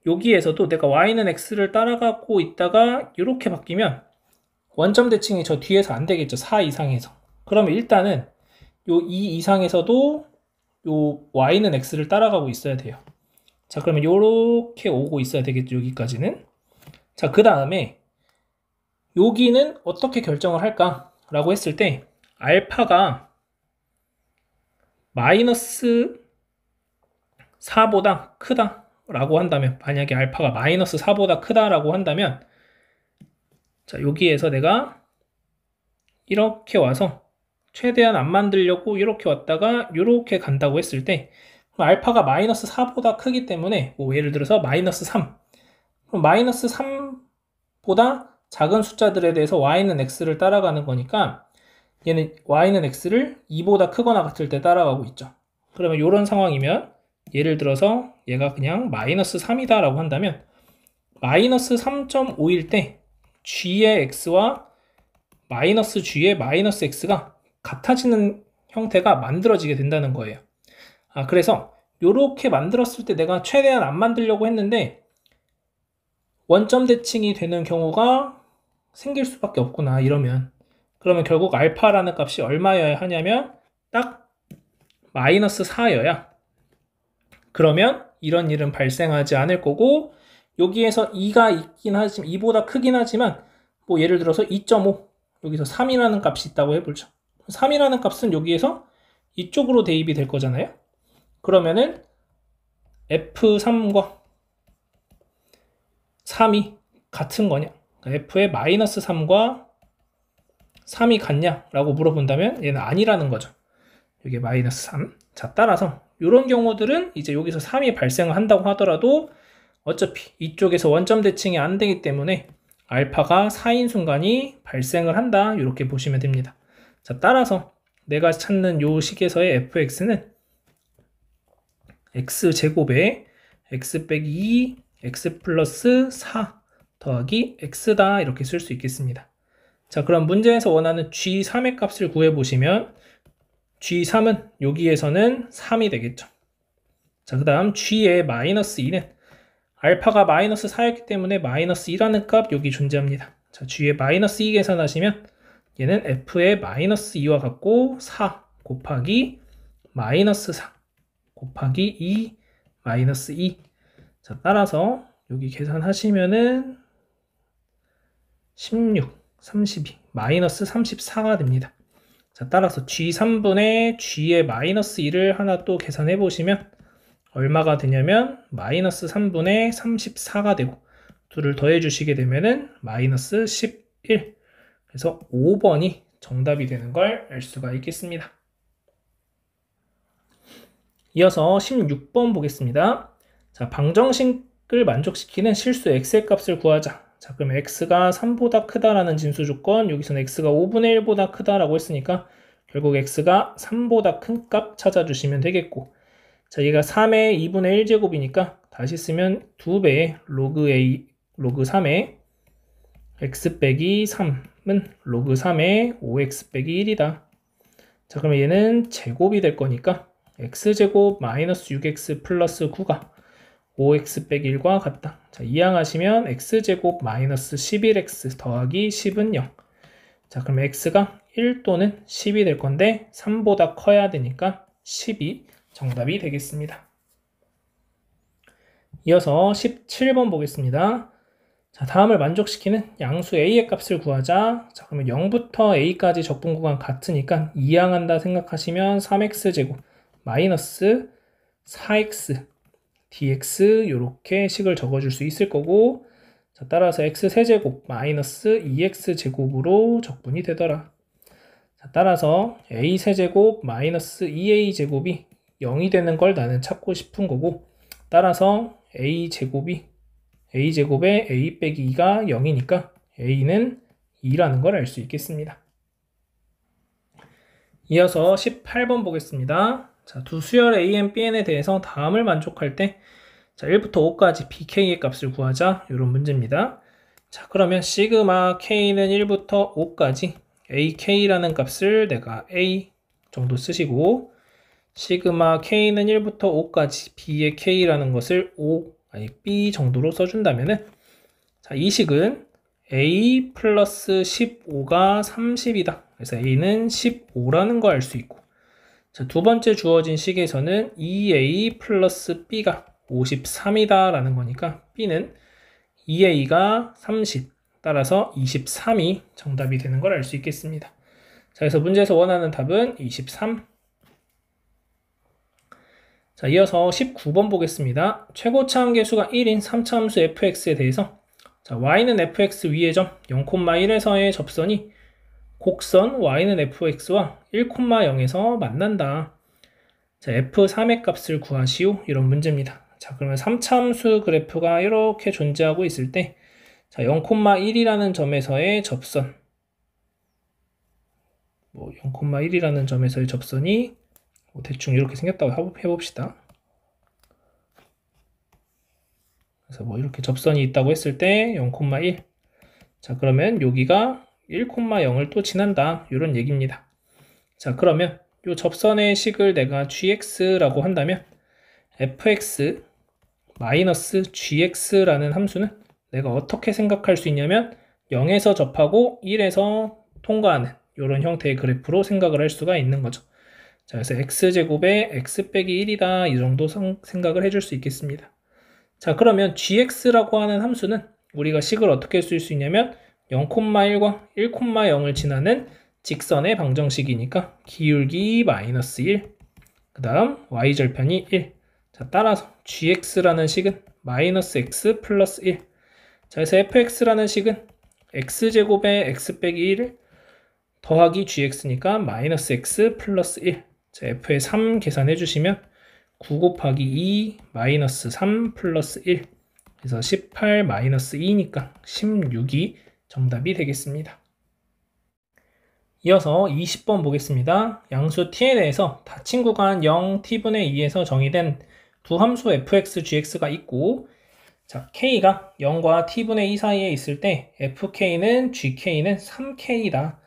여기에서도 내가 y는 x를 따라가고 있다가 이렇게 바뀌면 원점 대칭이 저 뒤에서 안 되겠죠. 4 이상에서. 그러면 일단은 요 2 이상에서도 요 y는 x를 따라가고 있어야 돼요. 자, 그러면 요렇게 오고 있어야 되겠죠. 여기까지는. 자, 그 다음에 여기는 어떻게 결정을 할까? 라고 했을 때 알파가 마이너스 4보다 크다 라고 한다면, 만약에 알파가 마이너스 4보다 크다 라고 한다면, 자, 여기에서 내가 이렇게 와서 최대한 안 만들려고 이렇게 왔다가 이렇게 간다고 했을 때 알파가 마이너스 4보다 크기 때문에 뭐 예를 들어서 마이너스 3, 그럼 마이너스 3보다 작은 숫자들에 대해서 y는 x를 따라가는 거니까 얘는 y는 x를 2보다 크거나 같을 때 따라가고 있죠. 그러면 이런 상황이면 예를 들어서 얘가 그냥 마이너스 3이다 라고 한다면 마이너스 3.5일 때 g의 x와 마이너스 g의 마이너스 x가 같아지는 형태가 만들어지게 된다는 거예요. 그래서 이렇게 만들었을 때 내가 최대한 안 만들려고 했는데 원점 대칭이 되는 경우가 생길 수밖에 없구나 이러면, 그러면 결국 알파라는 값이 얼마여야 하냐면 딱 마이너스 4여야 그러면 이런 일은 발생하지 않을 거고, 여기에서 2가 있긴 하지만 2보다 크긴 하지만 뭐 예를 들어서 2.5 여기서 3이라는 값이 있다고 해보죠. 3이라는 값은 여기에서 이쪽으로 대입이 될 거잖아요. 그러면은 F3과 3이 같은 거냐, 그러니까 F의 마이너스 3과 3이 같냐 라고 물어본다면 얘는 아니라는 거죠. 이게 마이너스 3. 자, 따라서 이런 경우들은 이제 여기서 3이 발생을 한다고 하더라도 어차피 이쪽에서 원점 대칭이 안 되기 때문에 알파가 4인 순간이 발생을 한다 이렇게 보시면 됩니다. 자, 따라서 내가 찾는 요 식에서의 fx는 x제곱에 x 빼기 2 x 플러스 4 더하기 x다 이렇게 쓸 수 있겠습니다. 자, 그럼 문제에서 원하는 g3의 값을 구해보시면 g3은 여기에서는 3이 되겠죠. 자, 그 다음 g의 마이너스 2는 알파가 마이너스 4였기 때문에 마이너스 2라는 값 여기 존재합니다. 자, g의 마이너스 2 계산하시면 얘는 f의 마이너스 2와 같고 4 곱하기 마이너스 4 곱하기 2 마이너스 2. 자, 따라서 여기 계산하시면은 16, 32, 마이너스 34가 됩니다. 자, 따라서 g3분의 g의 마이너스 2를 하나 또 계산해 보시면 얼마가 되냐면 마이너스 3분의 34가 되고 둘을 더해 주시게 되면은 마이너스 11. 그래서 5번이 정답이 되는 걸 알 수가 있겠습니다. 이어서 16번 보겠습니다. 자, 방정식을 만족시키는 실수 x의 값을 구하자. 자, 그럼 x가 3보다 크다라는 진수 조건, 여기서는 x가 5분의 1보다 크다라고 했으니까 결국 x가 3보다 큰 값 찾아주시면 되겠고, 자, 얘가 3의 2분의 1제곱이니까 다시 쓰면 2배의 로그 a, 로그 3의 x 빼기 3은 로그 3의 5x 빼기 1이다. 자, 그러면 얘는 제곱이 될 거니까 x제곱 마이너스 6x 플러스 9가 5x 빼기 1과 같다. 자, 이항하시면 x제곱 마이너스 11x 더하기 10은 0. 자, 그럼 x가 1 또는 10이 될 건데 3보다 커야 되니까 10이 정답이 되겠습니다. 이어서 17번 보겠습니다. 자, 다음을 만족시키는 양수 a의 값을 구하자. 자, 그러면 0부터 a까지 적분 구간 같으니까 이항한다 생각하시면 3x제곱 마이너스 4x dx 이렇게 식을 적어줄 수 있을 거고, 자, 따라서 x세제곱 마이너스 2x제곱으로 적분이 되더라. 자, 따라서 a세제곱 마이너스 2a제곱이 0이 되는 걸 나는 찾고 싶은 거고, 따라서 a제곱에 a 빼기 2가 0이니까 a는 2라는 걸 알 수 있겠습니다. 이어서 18번 보겠습니다. 자, 두 수열 a&, bn에 대해서 다음을 만족할 때, 자, 1부터 5까지 bk의 값을 구하자 이런 문제입니다. 자, 그러면 시그마 k는 1부터 5까지 ak라는 값을 내가 a 정도 쓰시고, 시그마 k는 1부터 5까지 b의 k라는 것을 5, 아니 b 정도로 써준다면은, 자, 이 식은 a 플러스 15가 30이다. 그래서 a는 15라는 거 알 수 있고, 자, 두 번째 주어진 식에서는 2a 플러스 b가 53이다 라는 거니까 b는 2a가 30, 따라서 23이 정답이 되는 걸 알 수 있겠습니다. 자, 그래서 문제에서 원하는 답은 23. 자, 이어서 19번 보겠습니다. 최고차 함계수가 1인 3차 함수 fx에 대해서, 자, y는 fx 위의 점 0,1에서의 접선이 곡선 y는 fx와 1,0에서 만난다. 자, f3의 값을 구하시오 이런 문제입니다. 자, 그러면 3차 함수 그래프가 이렇게 존재하고 있을 때, 자, 0,1이라는 점에서의 접선. 0,1이라는 점에서의 접선이 대충 이렇게 생겼다고 해봅시다. 그래서 이렇게 접선이 있다고 했을 때 0,1. 자, 그러면 여기가 1,0을 또 지난다. 이런 얘기입니다. 자, 그러면 이 접선의 식을 내가 gx라고 한다면 fx 마이너스 gx라는 함수는 내가 어떻게 생각할 수 있냐면 0에서 접하고 1에서 통과하는 이런 형태의 그래프로 생각을 할 수가 있는 거죠. 자, 그래서 x제곱에 x 빼기 1이다. 이 정도 생각을 해줄 수 있겠습니다. 자, 그러면 gx라고 하는 함수는 우리가 식을 어떻게 쓸 수 있냐면 0,1과 1,0을 지나는 직선의 방정식이니까 기울기 마이너스 1, 그 다음 y절편이 1. 자, 따라서 gx라는 식은 마이너스 x 플러스 1. 자, 그래서 fx라는 식은 x제곱에 x 빼기 1을 더하기 gx니까 마이너스 x 플러스 1. 자, f의 3 계산해 주시면 9 곱하기 2 마이너스 3 플러스 1. 그래서 18 마이너스 2니까 16이 정답이 되겠습니다. 이어서 20번 보겠습니다. 양수 t에 대해서 닫힌 구간 0 t분의 2에서 정의된 두 함수 fx, gx가 있고, 자, k가 0과 t분의 2 사이에 있을 때 fk는 gk는 3k다.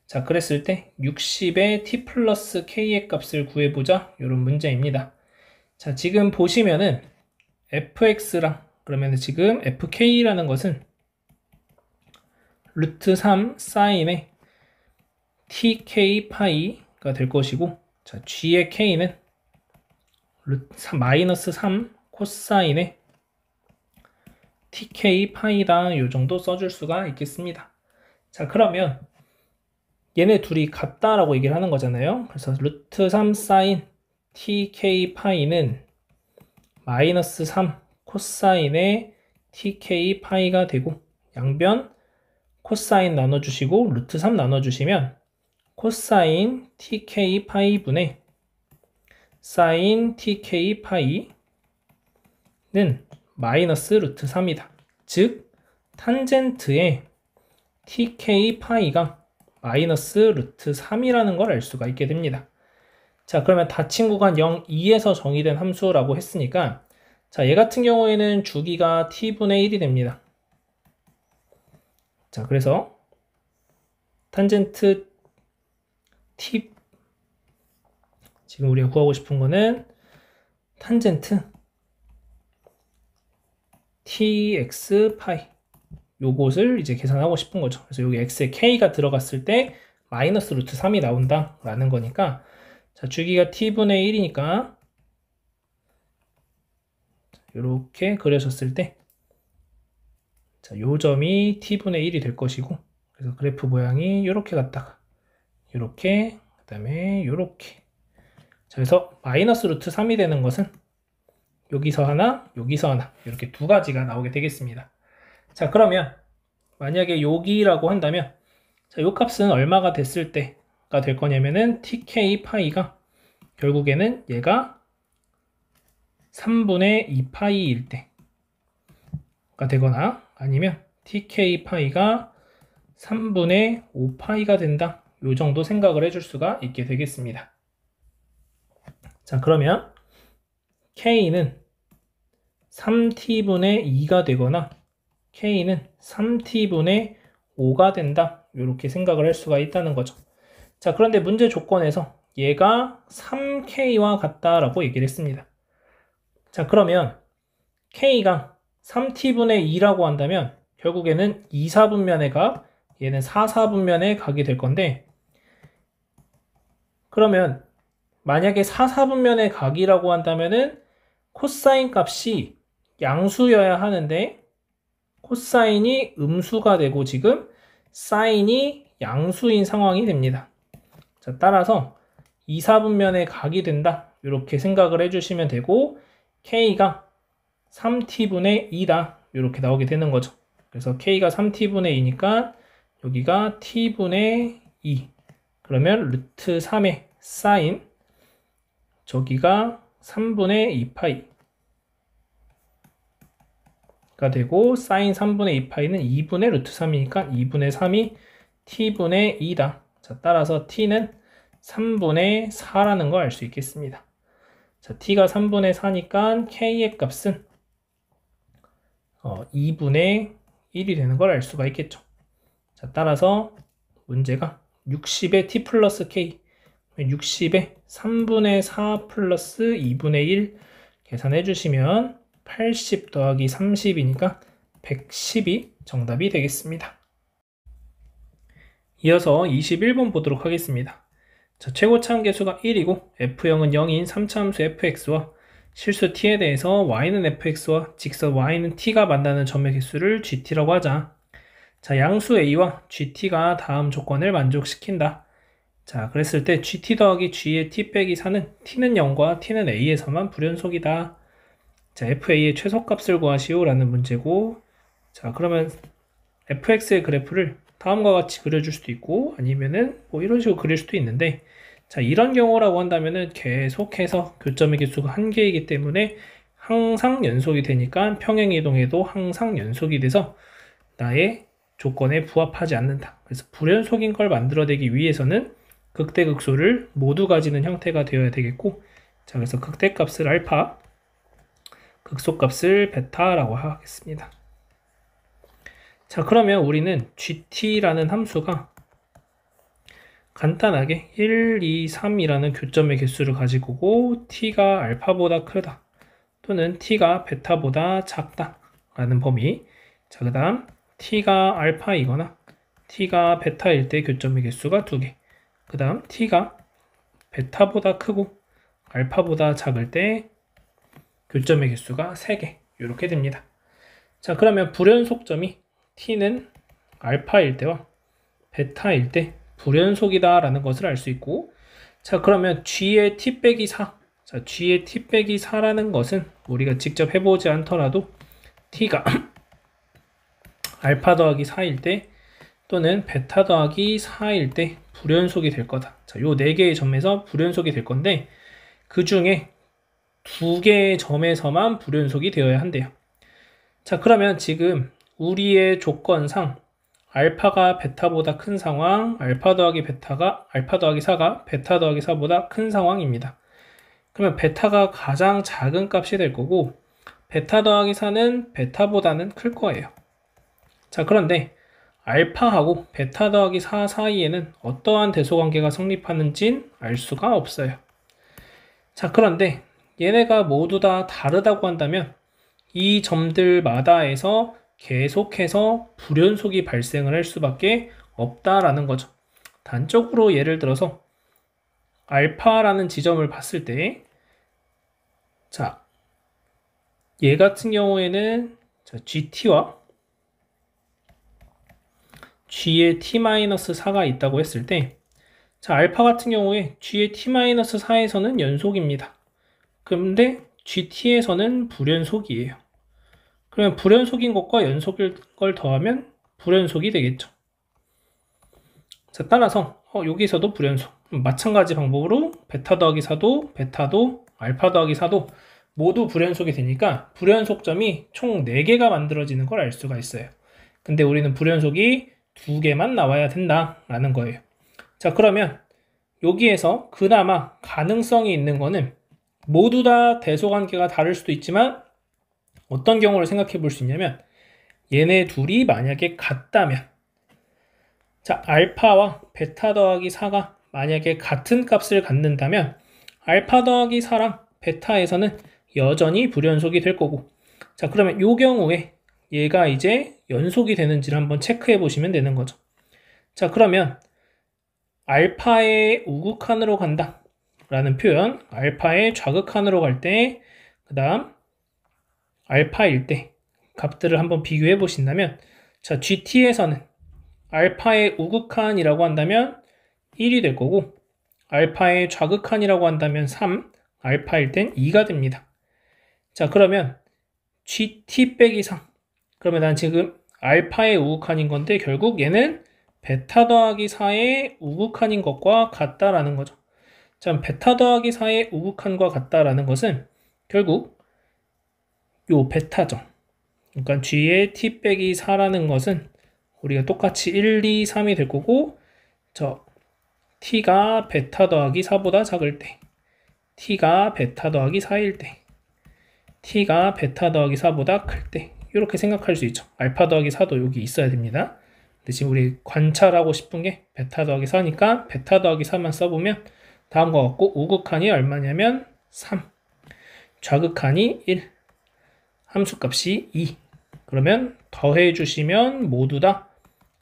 자, 그랬을 때 60의 t 플러스 k의 값을 구해보자. 이런 문제입니다. 자, 지금 보시면은 fx랑 그러면 지금 fk라는 것은 루트 3 사인의 tk 파이가 될 것이고, 자, g의 k는 마이너스 3 코사인의 tk 파이다. 요 정도 써줄 수가 있겠습니다. 자, 그러면 얘네 둘이 같다라고 얘기를 하는 거잖아요. 그래서 루트 3 사인 tk 파이는 마이너스 3 코사인의 tk 파이가 되고, 양변 코사인 나눠주시고 루트 3 나눠주시면 코사인 tk 파이 분의 사인 tk 파이는 마이너스 루트 3이다. 즉 탄젠트의 tk 파이가 마이너스 루트 3이라는 걸 알 수가 있게 됩니다. 자, 그러면 닫힌 구간 0, 2에서 정의된 함수라고 했으니까, 자, 얘 같은 경우에는 주기가 t분의 1이 됩니다. 자, 그래서 탄젠트 t, 지금 우리가 구하고 싶은 거는 탄젠트 tx 파이, 요것을 이제 계산하고 싶은 거죠. 그래서 여기 x에 k가 들어갔을 때 마이너스 루트 3이 나온다 라는 거니까, 자, 주기가 t분의 1이니까 이렇게 그려졌을 때, 자, 요 점이 t분의 1이 될 것이고, 그래서 그래프 모양이 이렇게 갔다가 이렇게, 그 다음에 이렇게. 자, 그래서 마이너스 루트 3이 되는 것은 여기서 하나, 여기서 하나, 이렇게 두 가지가 나오게 되겠습니다. 자, 그러면 만약에 여기라고 한다면, 자, 요 값은 얼마가 됐을 때가 될 거냐면은 tk 파이가 결국에는 얘가 3분의 2 파이일 때가 되거나, 아니면 tk 파이가 3분의 5 파이가 된다. 요 정도 생각을 해줄 수가 있게 되겠습니다. 자, 그러면 k는 3t분의 2가 되거나 k는 3t분의 5가 된다. 이렇게 생각을 할 수가 있다는 거죠. 자, 그런데 문제 조건에서 얘가 3k와 같다라고 얘기를 했습니다. 자, 그러면 k가 3t분의 2라고 한다면 결국에는 2, 4분면의 각, 얘는 4, 4분면의 각이 될 건데, 그러면 만약에 4, 4분면의 각이라고 한다면은 코사인 값이 양수여야 하는데 코사인이 음수가 되고 지금 사인이 양수인 상황이 됩니다. 자, 따라서 2, 4분면의 각이 된다. 이렇게 생각을 해주시면 되고, k가 3t분의 2다. 이렇게 나오게 되는 거죠. 그래서 k가 3t분의 2니까 여기가 t분의 2. 그러면 루트 3의 사인, 저기가 3분의 2파이. 가 되고 사인 3분의 2파이는 2분의 루트 3이니까 2분의 3이 t분의 2다. 자, 따라서 t는 3분의 4라는 걸 알 수 있겠습니다. 자, t가 3분의 4니까 k의 값은 2분의 1이 되는 걸 알 수가 있겠죠. 자, 따라서 문제가 60에 t 플러스 k, 60에 3분의 4 플러스 2분의 1 계산해 주시면 80 더하기 30이니까 110이 정답이 되겠습니다. 이어서 21번 보도록 하겠습니다. 자, 최고차함 계수가 1이고 f0은 0인 3차함수 fx와 실수 t에 대해서 y는 fx와 직선 y는 t가 만나는 점의 개수를 gt라고 하자. 자, 양수 a와 gt가 다음 조건을 만족시킨다. 자, 그랬을 때 gt 더하기 g의 t 빼기 4는 t는 0과 t는 a에서만 불연속이다. 자, fa의 최소값을 구하시오 라는 문제고, 자, 그러면 fx의 그래프를 다음과 같이 그려줄 수도 있고 아니면은 뭐 이런 식으로 그릴 수도 있는데, 자, 이런 경우라고 한다면은 계속해서 교점의 개수가 한 개이기 때문에 항상 연속이 되니까 평행이동에도 항상 연속이 돼서 나의 조건에 부합하지 않는다. 그래서 불연속인 걸 만들어내기 위해서는 극대극소를 모두 가지는 형태가 되어야 되겠고, 자, 그래서 극대값을 알파, 극소값을 베타라고 하겠습니다. 자, 그러면 우리는 gt라는 함수가 간단하게 1, 2, 3이라는 교점의 개수를 가지고 오고 t가 알파보다 크다 또는 t가 베타보다 작다 라는 범위. 자, 그 다음 t가 알파이거나 t가 베타일 때 교점의 개수가 2개, 그 다음 t가 베타보다 크고 알파보다 작을 때 교점의 개수가 3개 이렇게 됩니다. 자, 그러면 불연속점이 t는 알파일 때와 베타일 때 불연속이다 라는 것을 알 수 있고, 자, 그러면 g의 t 빼기 4, 자, g의 t 빼기 4라는 것은 우리가 직접 해보지 않더라도 t가 알파 더하기 4일 때 또는 베타 더하기 4일 때 불연속이 될 거다. 자, 요 4개의 점에서 불연속이 될 건데 그 중에 2개의 점에서만 불연속이 되어야 한대요. 자, 그러면 지금 우리의 조건상 알파가 베타보다 큰 상황, 알파 더하기 4가 베타 더하기 4보다 큰 상황입니다. 그러면 베타가 가장 작은 값이 될 거고 베타 더하기 4는 베타보다는 클 거예요. 자, 그런데 알파하고 베타 더하기 4 사이에는 어떠한 대소관계가 성립하는진 알 수가 없어요. 자, 그런데 얘네가 모두 다 다르다고 한다면 이 점들마다에서 계속해서 불연속이 발생을 할 수밖에 없다라는 거죠. 단적으로 예를 들어서 알파라는 지점을 봤을 때, 자, 얘 같은 경우에는 자, GT와 G의 T-4가 있다고 했을 때, 자, 알파 같은 경우에 G의 T-4에서는 연속입니다. 그런데 GT에서는 불연속이에요. 그러면 불연속인 것과 연속일 걸 더하면 불연속이 되겠죠. 자, 따라서 여기서도 불연속. 마찬가지 방법으로 베타 더하기 4도, 베타도, 알파 더하기 4도 모두 불연속이 되니까 불연속점이 총 4개가 만들어지는 걸 알 수가 있어요. 근데 우리는 불연속이 2개만 나와야 된다라는 거예요. 자, 그러면 여기에서 그나마 가능성이 있는 거는 모두 다 대소관계가 다를 수도 있지만 어떤 경우를 생각해 볼 수 있냐면 얘네 둘이 만약에 같다면, 자, 알파와 베타 더하기 4가 만약에 같은 값을 갖는다면 알파 더하기 4랑 베타에서는 여전히 불연속이 될 거고, 자, 그러면 이 경우에 얘가 이제 연속이 되는지를 한번 체크해 보시면 되는 거죠. 자, 그러면 알파의 우극한으로 간다 라는 표현, 알파의 좌극한으로 갈 때, 그 다음 알파일 때 값들을 한번 비교해 보신다면, 자, GT에서는 알파의 우극한이라고 한다면 1이 될 거고 알파의 좌극한이라고 한다면 3, 알파일 땐 2가 됩니다. 자, 그러면 GT 빼기 3, 그러면 난 지금 알파의 우극한인 건데 결국 얘는 베타 더하기 4의 우극한인 것과 같다라는 거죠. 자, 베타 더하기 4의 우극한과 같다라는 것은 결국 요 베타죠. 그러니까 뒤에 t 빼기 4라는 것은 우리가 똑같이 1, 2, 3이 될 거고, 저 t가 베타 더하기 4보다 작을 때, t가 베타 더하기 4일 때, t가 베타 더하기 4보다 클 때, 이렇게 생각할 수 있죠. 알파 더하기 4도 여기 있어야 됩니다. 근데 지금 우리 관찰하고 싶은 게 베타 더하기 4니까 베타 더하기 4만 써보면 다음과 같고, 우극한이 얼마냐면 3, 좌극한이 1, 함수값이 2. 그러면 더해 주시면 모두 다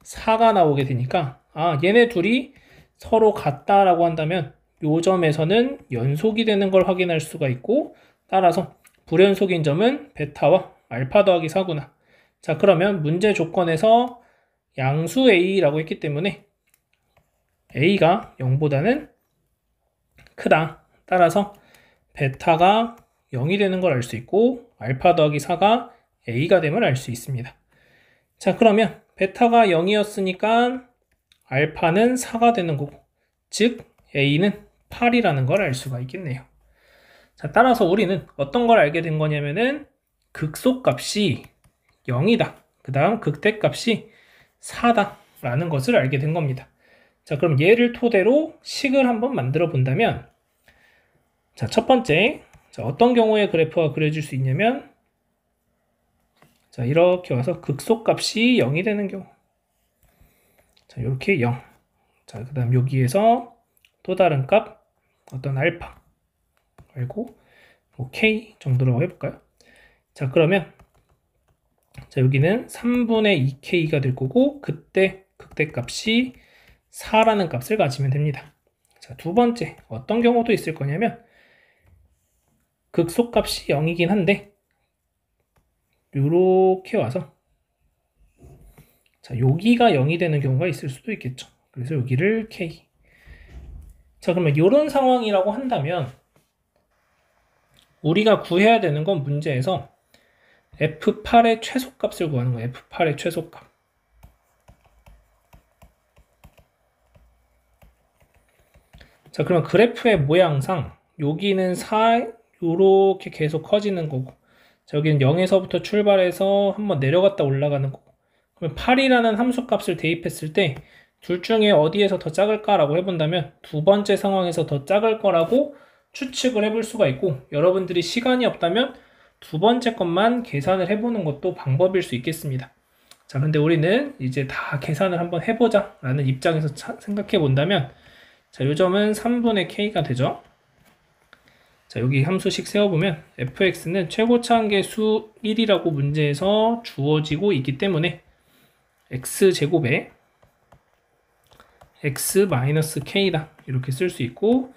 4가 나오게 되니까, 얘네 둘이 서로 같다라고 한다면 요 점에서는 연속이 되는 걸 확인할 수가 있고, 따라서 불연속인 점은 베타와 알파 더하기 4구나. 자, 그러면 문제 조건에서 양수 A라고 했기 때문에 A가 0보다는 크다. 따라서 베타가 0이 되는 걸 알 수 있고, 알파 더하기 4가 A가 됨을 알 수 있습니다. 자, 그러면 베타가 0이었으니까 알파는 4가 되는 거고, 즉 A는 8이라는 걸 알 수가 있겠네요. 자, 따라서 우리는 어떤 걸 알게 된 거냐면은 극소값이 0이다. 그 다음 극대값이 4다 라는 것을 알게 된 겁니다. 자, 그럼 얘를 토대로 식을 한번 만들어 본다면, 자, 첫 번째, 자, 어떤 경우에 그래프가 그려질 수 있냐면, 자, 이렇게 와서 극소값이 0이 되는 경우, 자, 이렇게 0. 자, 그 다음 여기에서 또 다른 값, 어떤 알파 알고 뭐 k 정도로 해볼까요? 자, 그러면 자, 여기는 3분의 2k가 될 거고, 그때 극대값이 4라는 값을 가지면 됩니다. 자, 두 번째, 어떤 경우도 있을 거냐면 극소값이 0이긴 한데 요렇게 와서, 자, 여기가 0이 되는 경우가 있을 수도 있겠죠. 그래서 여기를 k. 자, 그러면 이런 상황이라고 한다면 우리가 구해야 되는 건 문제에서 F8의 최소값을 구하는 거예요. F8의 최소값. 자, 그러면 그래프의 모양상 여기는 4, 요렇게 계속 커지는 거고, 자, 여기는 0에서부터 출발해서 한번 내려갔다 올라가는 거고, 그러면 8이라는 함수값을 대입했을 때 둘 중에 어디에서 더 작을까라고 해본다면 두 번째 상황에서 더 작을 거라고 추측을 해볼 수가 있고, 여러분들이 시간이 없다면 두 번째 것만 계산을 해보는 것도 방법일 수 있겠습니다. 자, 근데 우리는 이제 다 계산을 한번 해보자 라는 입장에서 생각해 본다면, 자, 요 점은 3분의 k가 되죠. 자, 여기 함수식 세워보면 fx는 최고차한계 수 1이라고 문제에서 주어지고 있기 때문에 x제곱에 x-k다 이렇게 쓸 수 있고,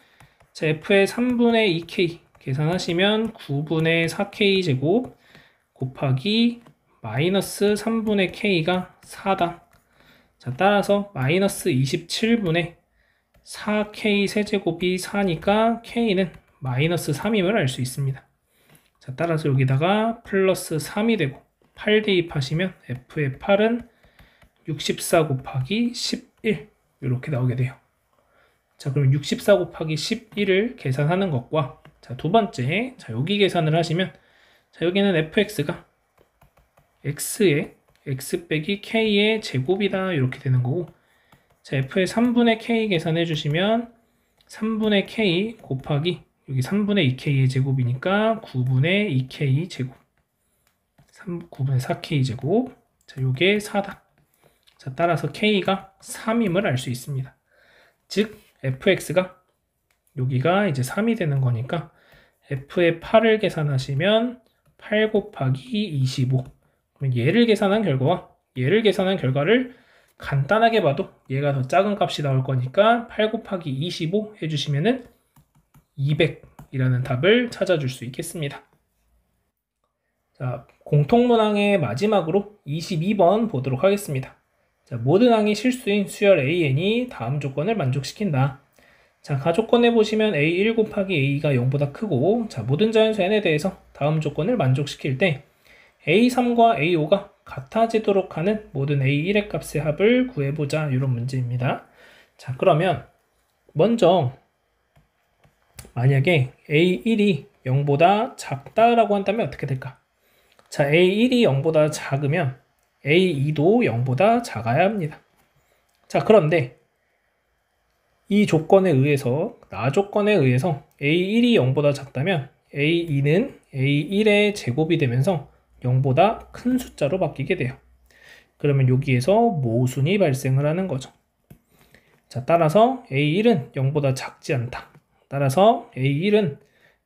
자, f의 3분의 2k 계산하시면 9분의 4k 제곱 곱하기 마이너스 3분의 k가 4다. 자, 따라서 마이너스 27분의 4k 세제곱이 4니까 k는 마이너스 3임을 알 수 있습니다. 자, 따라서 여기다가 플러스 3이 되고 8 대입하시면 f의 8은 64 곱하기 11 이렇게 나오게 돼요. 자, 그럼 64 곱하기 11을 계산하는 것과, 자, 두 번째, 자, 여기 계산을 하시면, 자, 여기는 fx가 x의 x 빼기 k의 제곱이다 이렇게 되는 거고, 자, f의 3분의 k 계산해 주시면 3분의 k 곱하기 여기 3분의 2k의 제곱이니까 9분의 2k 제곱, 9분의 4k 제곱, 자, 요게 4다. 자, 따라서 k가 3임을 알 수 있습니다. 즉 fx가 여기가 이제 3이 되는 거니까 f의 8을 계산하시면 8 곱하기 25. 그러면 얘를 계산한 결과와 얘를 계산한 결과를 간단하게 봐도 얘가 더 작은 값이 나올 거니까 8 곱하기 25 해주시면은 200이라는 답을 찾아줄 수 있겠습니다. 자, 공통문항의 마지막으로 22번 보도록 하겠습니다. 자, 모든 항이 실수인 수열 AN이 다음 조건을 만족시킨다. 자, 가조건에 보시면 A1 곱하기 A가 0보다 크고, 자, 모든 자연수 N에 대해서 다음 조건을 만족시킬 때 A3과 A5가 같아지도록 하는 모든 A1의 값의 합을 구해보자. 이런 문제입니다. 자, 그러면 먼저 만약에 A1이 0보다 작다라고 한다면 어떻게 될까? 자, A1이 0보다 작으면 A2도 0보다 작아야 합니다. 자, 그런데 이 조건에 의해서, 나 조건에 의해서 A1이 0보다 작다면 A2는 A1의 제곱이 되면서 0보다 큰 숫자로 바뀌게 돼요. 그러면 여기에서 모순이 발생을 하는 거죠. 자, 따라서 A1은 0보다 작지 않다. 따라서 A1은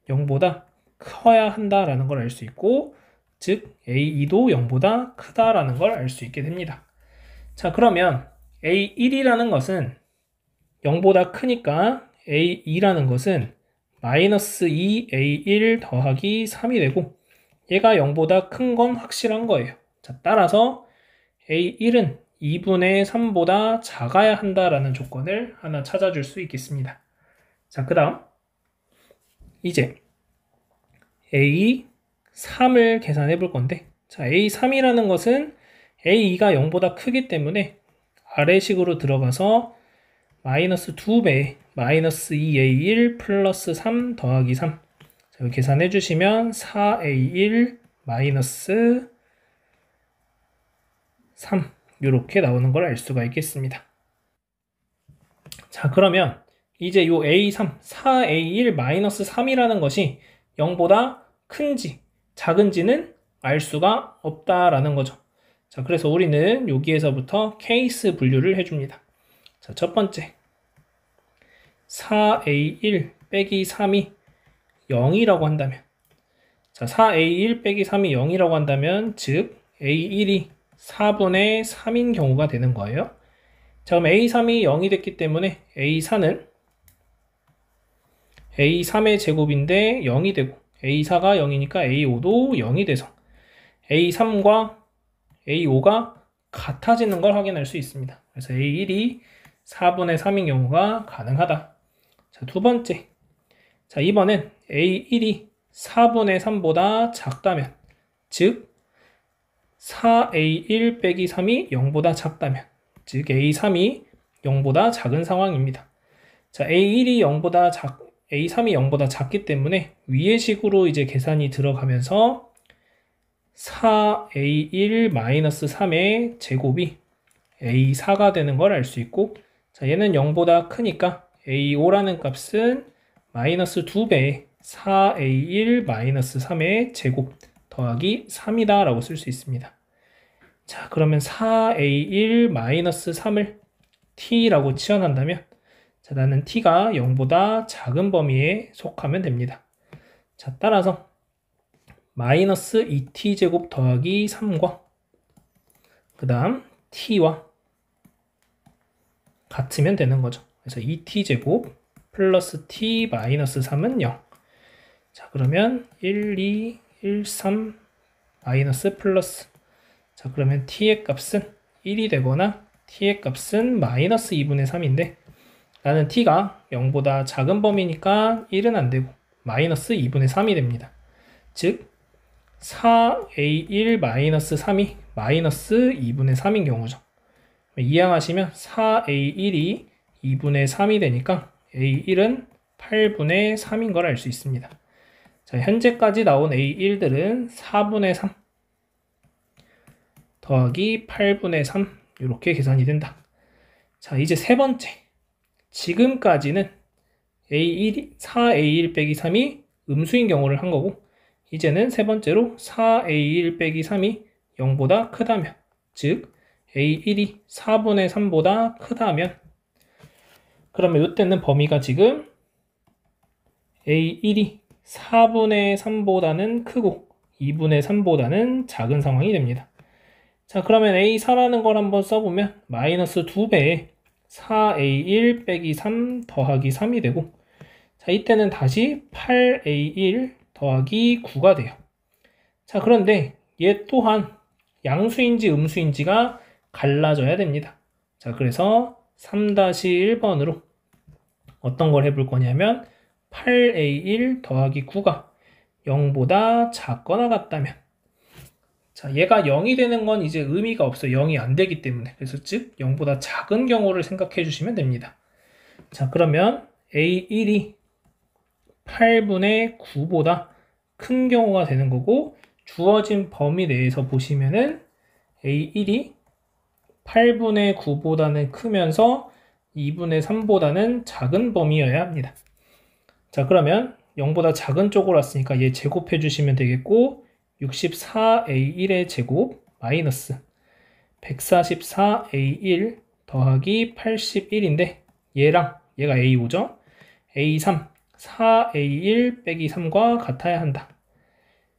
0보다 커야 한다라는 걸 알 수 있고, 즉 A2도 0보다 크다라는 걸 알 수 있게 됩니다. 자, 그러면 A1이라는 것은 0보다 크니까 A2라는 것은 마이너스 2A1 더하기 3이 되고, 얘가 0보다 큰 건 확실한 거예요. 자, 따라서 A1은 2분의 3보다 작아야 한다라는 조건을 하나 찾아줄 수 있겠습니다. 자, 그 다음 이제 A3을 계산해 볼 건데, 자, A3이라는 것은 A2가 0보다 크기 때문에 아래식으로 들어가서 마이너스 2배 마이너스 2A1 플러스 3 더하기 3. 자, 계산해 주시면 4A1 마이너스 3 이렇게 나오는 걸 알 수가 있겠습니다. 자, 그러면 이제 요 A3, 4A1 마이너스 3이라는 것이 0보다 큰지 작은지는 알 수가 없다라는 거죠. 자, 그래서 우리는 여기에서부터 케이스 분류를 해줍니다. 자, 첫 번째 4A1 빼기 3이 0이라고 한다면, 자, 4A1 빼기 3이 0이라고 한다면 즉 A1이 4분의 3인 경우가 되는 거예요. 자, 그럼 A3이 0이 됐기 때문에 A4는 A3의 제곱인데 0이 되고, A4가 0이니까 A5도 0이 돼서 A3과 A5가 같아지는 걸 확인할 수 있습니다. 그래서 A1이 4분의 3인 경우가 가능하다. 자, 두 번째. 자, 이번엔 A1이 4분의 3보다 작다면, 즉 4A1 빼기 3이 0보다 작다면, 즉 A3이 0보다 작은 상황입니다. 자, A3이 0보다 작기 때문에 위의 식으로 이제 계산이 들어가면서 4A1-3의 제곱이 A4가 되는 걸 알 수 있고, 자, 얘는 0보다 크니까 A5라는 값은 마이너스 2배의 4A1-3의 제곱 더하기 3이다 라고 쓸 수 있습니다. 자, 그러면 4A1-3을 t라고 치환한다면, 자, 나는 t가 0보다 작은 범위에 속하면 됩니다. 자, 따라서 마이너스 2t제곱 더하기 3과 그 다음 t와 같으면 되는 거죠. 그래서 2t제곱 플러스 t 마이너스 3은 0. 자, 그러면 1, 2, 1, 3 마이너스 플러스. 자, 그러면 t의 값은 1이 되거나 t의 값은 마이너스 2분의 3인데, 나는 t가 0보다 작은 범위니까 1은 안 되고 마이너스 2분의 3이 됩니다. 즉 4a1-3이 마이너스 2분의 3인 경우죠. 이항하시면 4a1이 2분의 3이 되니까 a1은 8분의 3인 걸 알 수 있습니다. 자, 현재까지 나온 a1들은 4분의 3 더하기 8분의 3 이렇게 계산이 된다. 자, 이제 세 번째. 지금까지는 A1, 4A1 빼기 3이 음수인 경우를 한 거고, 이제는 세 번째로 4A1 빼기 3이 0보다 크다면, 즉 A1이 4분의 3보다 크다면, 그러면 이때는 범위가 지금 A1이 4분의 3보다는 크고 2분의 3보다는 작은 상황이 됩니다. 자, 그러면 A4라는 걸 한번 써보면 마이너스 2배에 4A1 빼기 3 더하기 3이 되고, 자, 이때는 다시 8A1 더하기 9가 돼요. 자, 그런데 얘 또한 양수인지 음수인지가 갈라져야 됩니다. 자, 그래서 3-1번으로 어떤 걸 해볼 거냐면 8A1 더하기 9가 0보다 작거나 같다면, 자, 얘가 0이 되는 건 이제 의미가 없어요. 0이 안 되기 때문에. 그래서 즉 0보다 작은 경우를 생각해 주시면 됩니다. 자, 그러면 A1이 8분의 9보다 큰 경우가 되는 거고, 주어진 범위 내에서 보시면은 A1이 8분의 9보다는 크면서 2분의 3보다는 작은 범위여야 합니다. 자, 그러면 0보다 작은 쪽으로 왔으니까 얘 제곱해 주시면 되겠고 64A1의 제곱 마이너스 144A1 더하기 81인데 얘랑 얘가 A5죠? A3 4A1 빼기 3과 같아야 한다.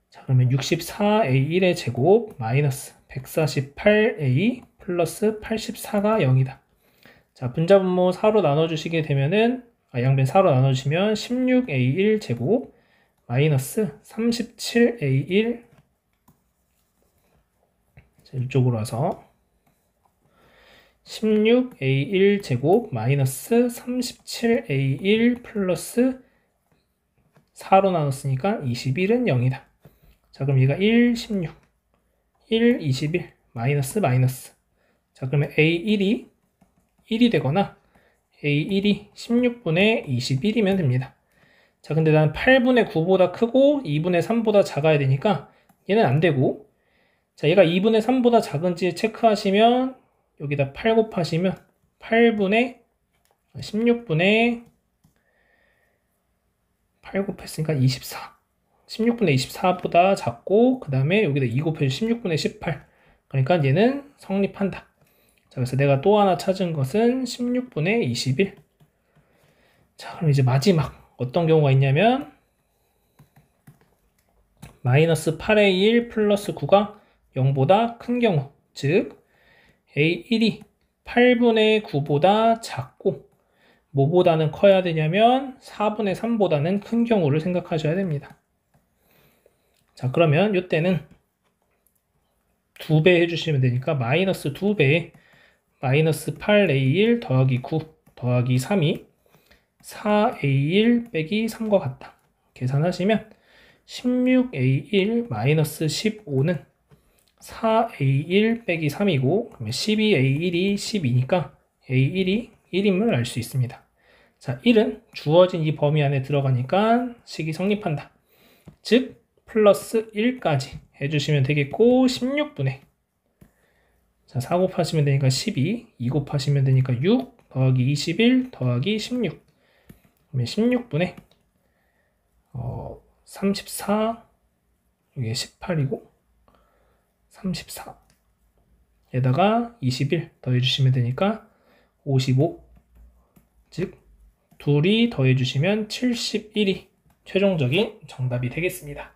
자, 그러면 64A1의 제곱 마이너스 148A 플러스 84가 0이다. 자, 분자분모 4로 나눠주시게 되면은, 양변 4로 나눠주시면 16A1 제곱 마이너스 37A1. 자, 이쪽으로 와서 16A1 제곱 마이너스 37A1 플러스 4로 나눴으니까 21은 0이다. 자, 그럼 얘가 1, 16, 1, 21, 마이너스, 마이너스. 자, 그러면 A1이 1이 되거나 A1이 16분의 21이면 됩니다. 자, 근데 나는 8분의 9보다 크고 2분의 3보다 작아야 되니까 얘는 안 되고, 자, 얘가 2분의 3보다 작은지 체크하시면 여기다 8 곱하시면 8분의 16분의 8 곱했으니까 24. 16분의 24보다 작고, 그 다음에 여기다 2 곱해서 16분의 18. 그러니까 얘는 성립한다. 자, 그래서 내가 또 하나 찾은 것은 16분의 21. 자, 그럼 이제 마지막 어떤 경우가 있냐면 마이너스 8의 1 플러스 9가 0보다 큰 경우, 즉 A1이 8분의 9보다 작고 뭐보다는 커야 되냐면 4분의 3보다는 큰 경우를 생각하셔야 됩니다. 자, 그러면 이때는 2배 해주시면 되니까 마이너스 2배에 마이너스 8A1 더하기 9 더하기 3이 4A1 빼기 3과 같다. 계산하시면 16A1 마이너스 15는 4A1 빼기 3이고, 그러면 12A1이 12니까 A1이 1임을 알 수 있습니다. 자, 1은 주어진 이 범위 안에 들어가니까 식이 성립한다. 즉 플러스 1까지 해주시면 되겠고, 16분의, 자, 4 곱하시면 되니까 12, 2 곱하시면 되니까 6 더하기 21 더하기 16. 그러면 16분의 34, 이게 18이고 34 에다가 21 더해주시면 되니까 55. 즉 둘이 더해주시면 71이 최종적인 정답이 되겠습니다.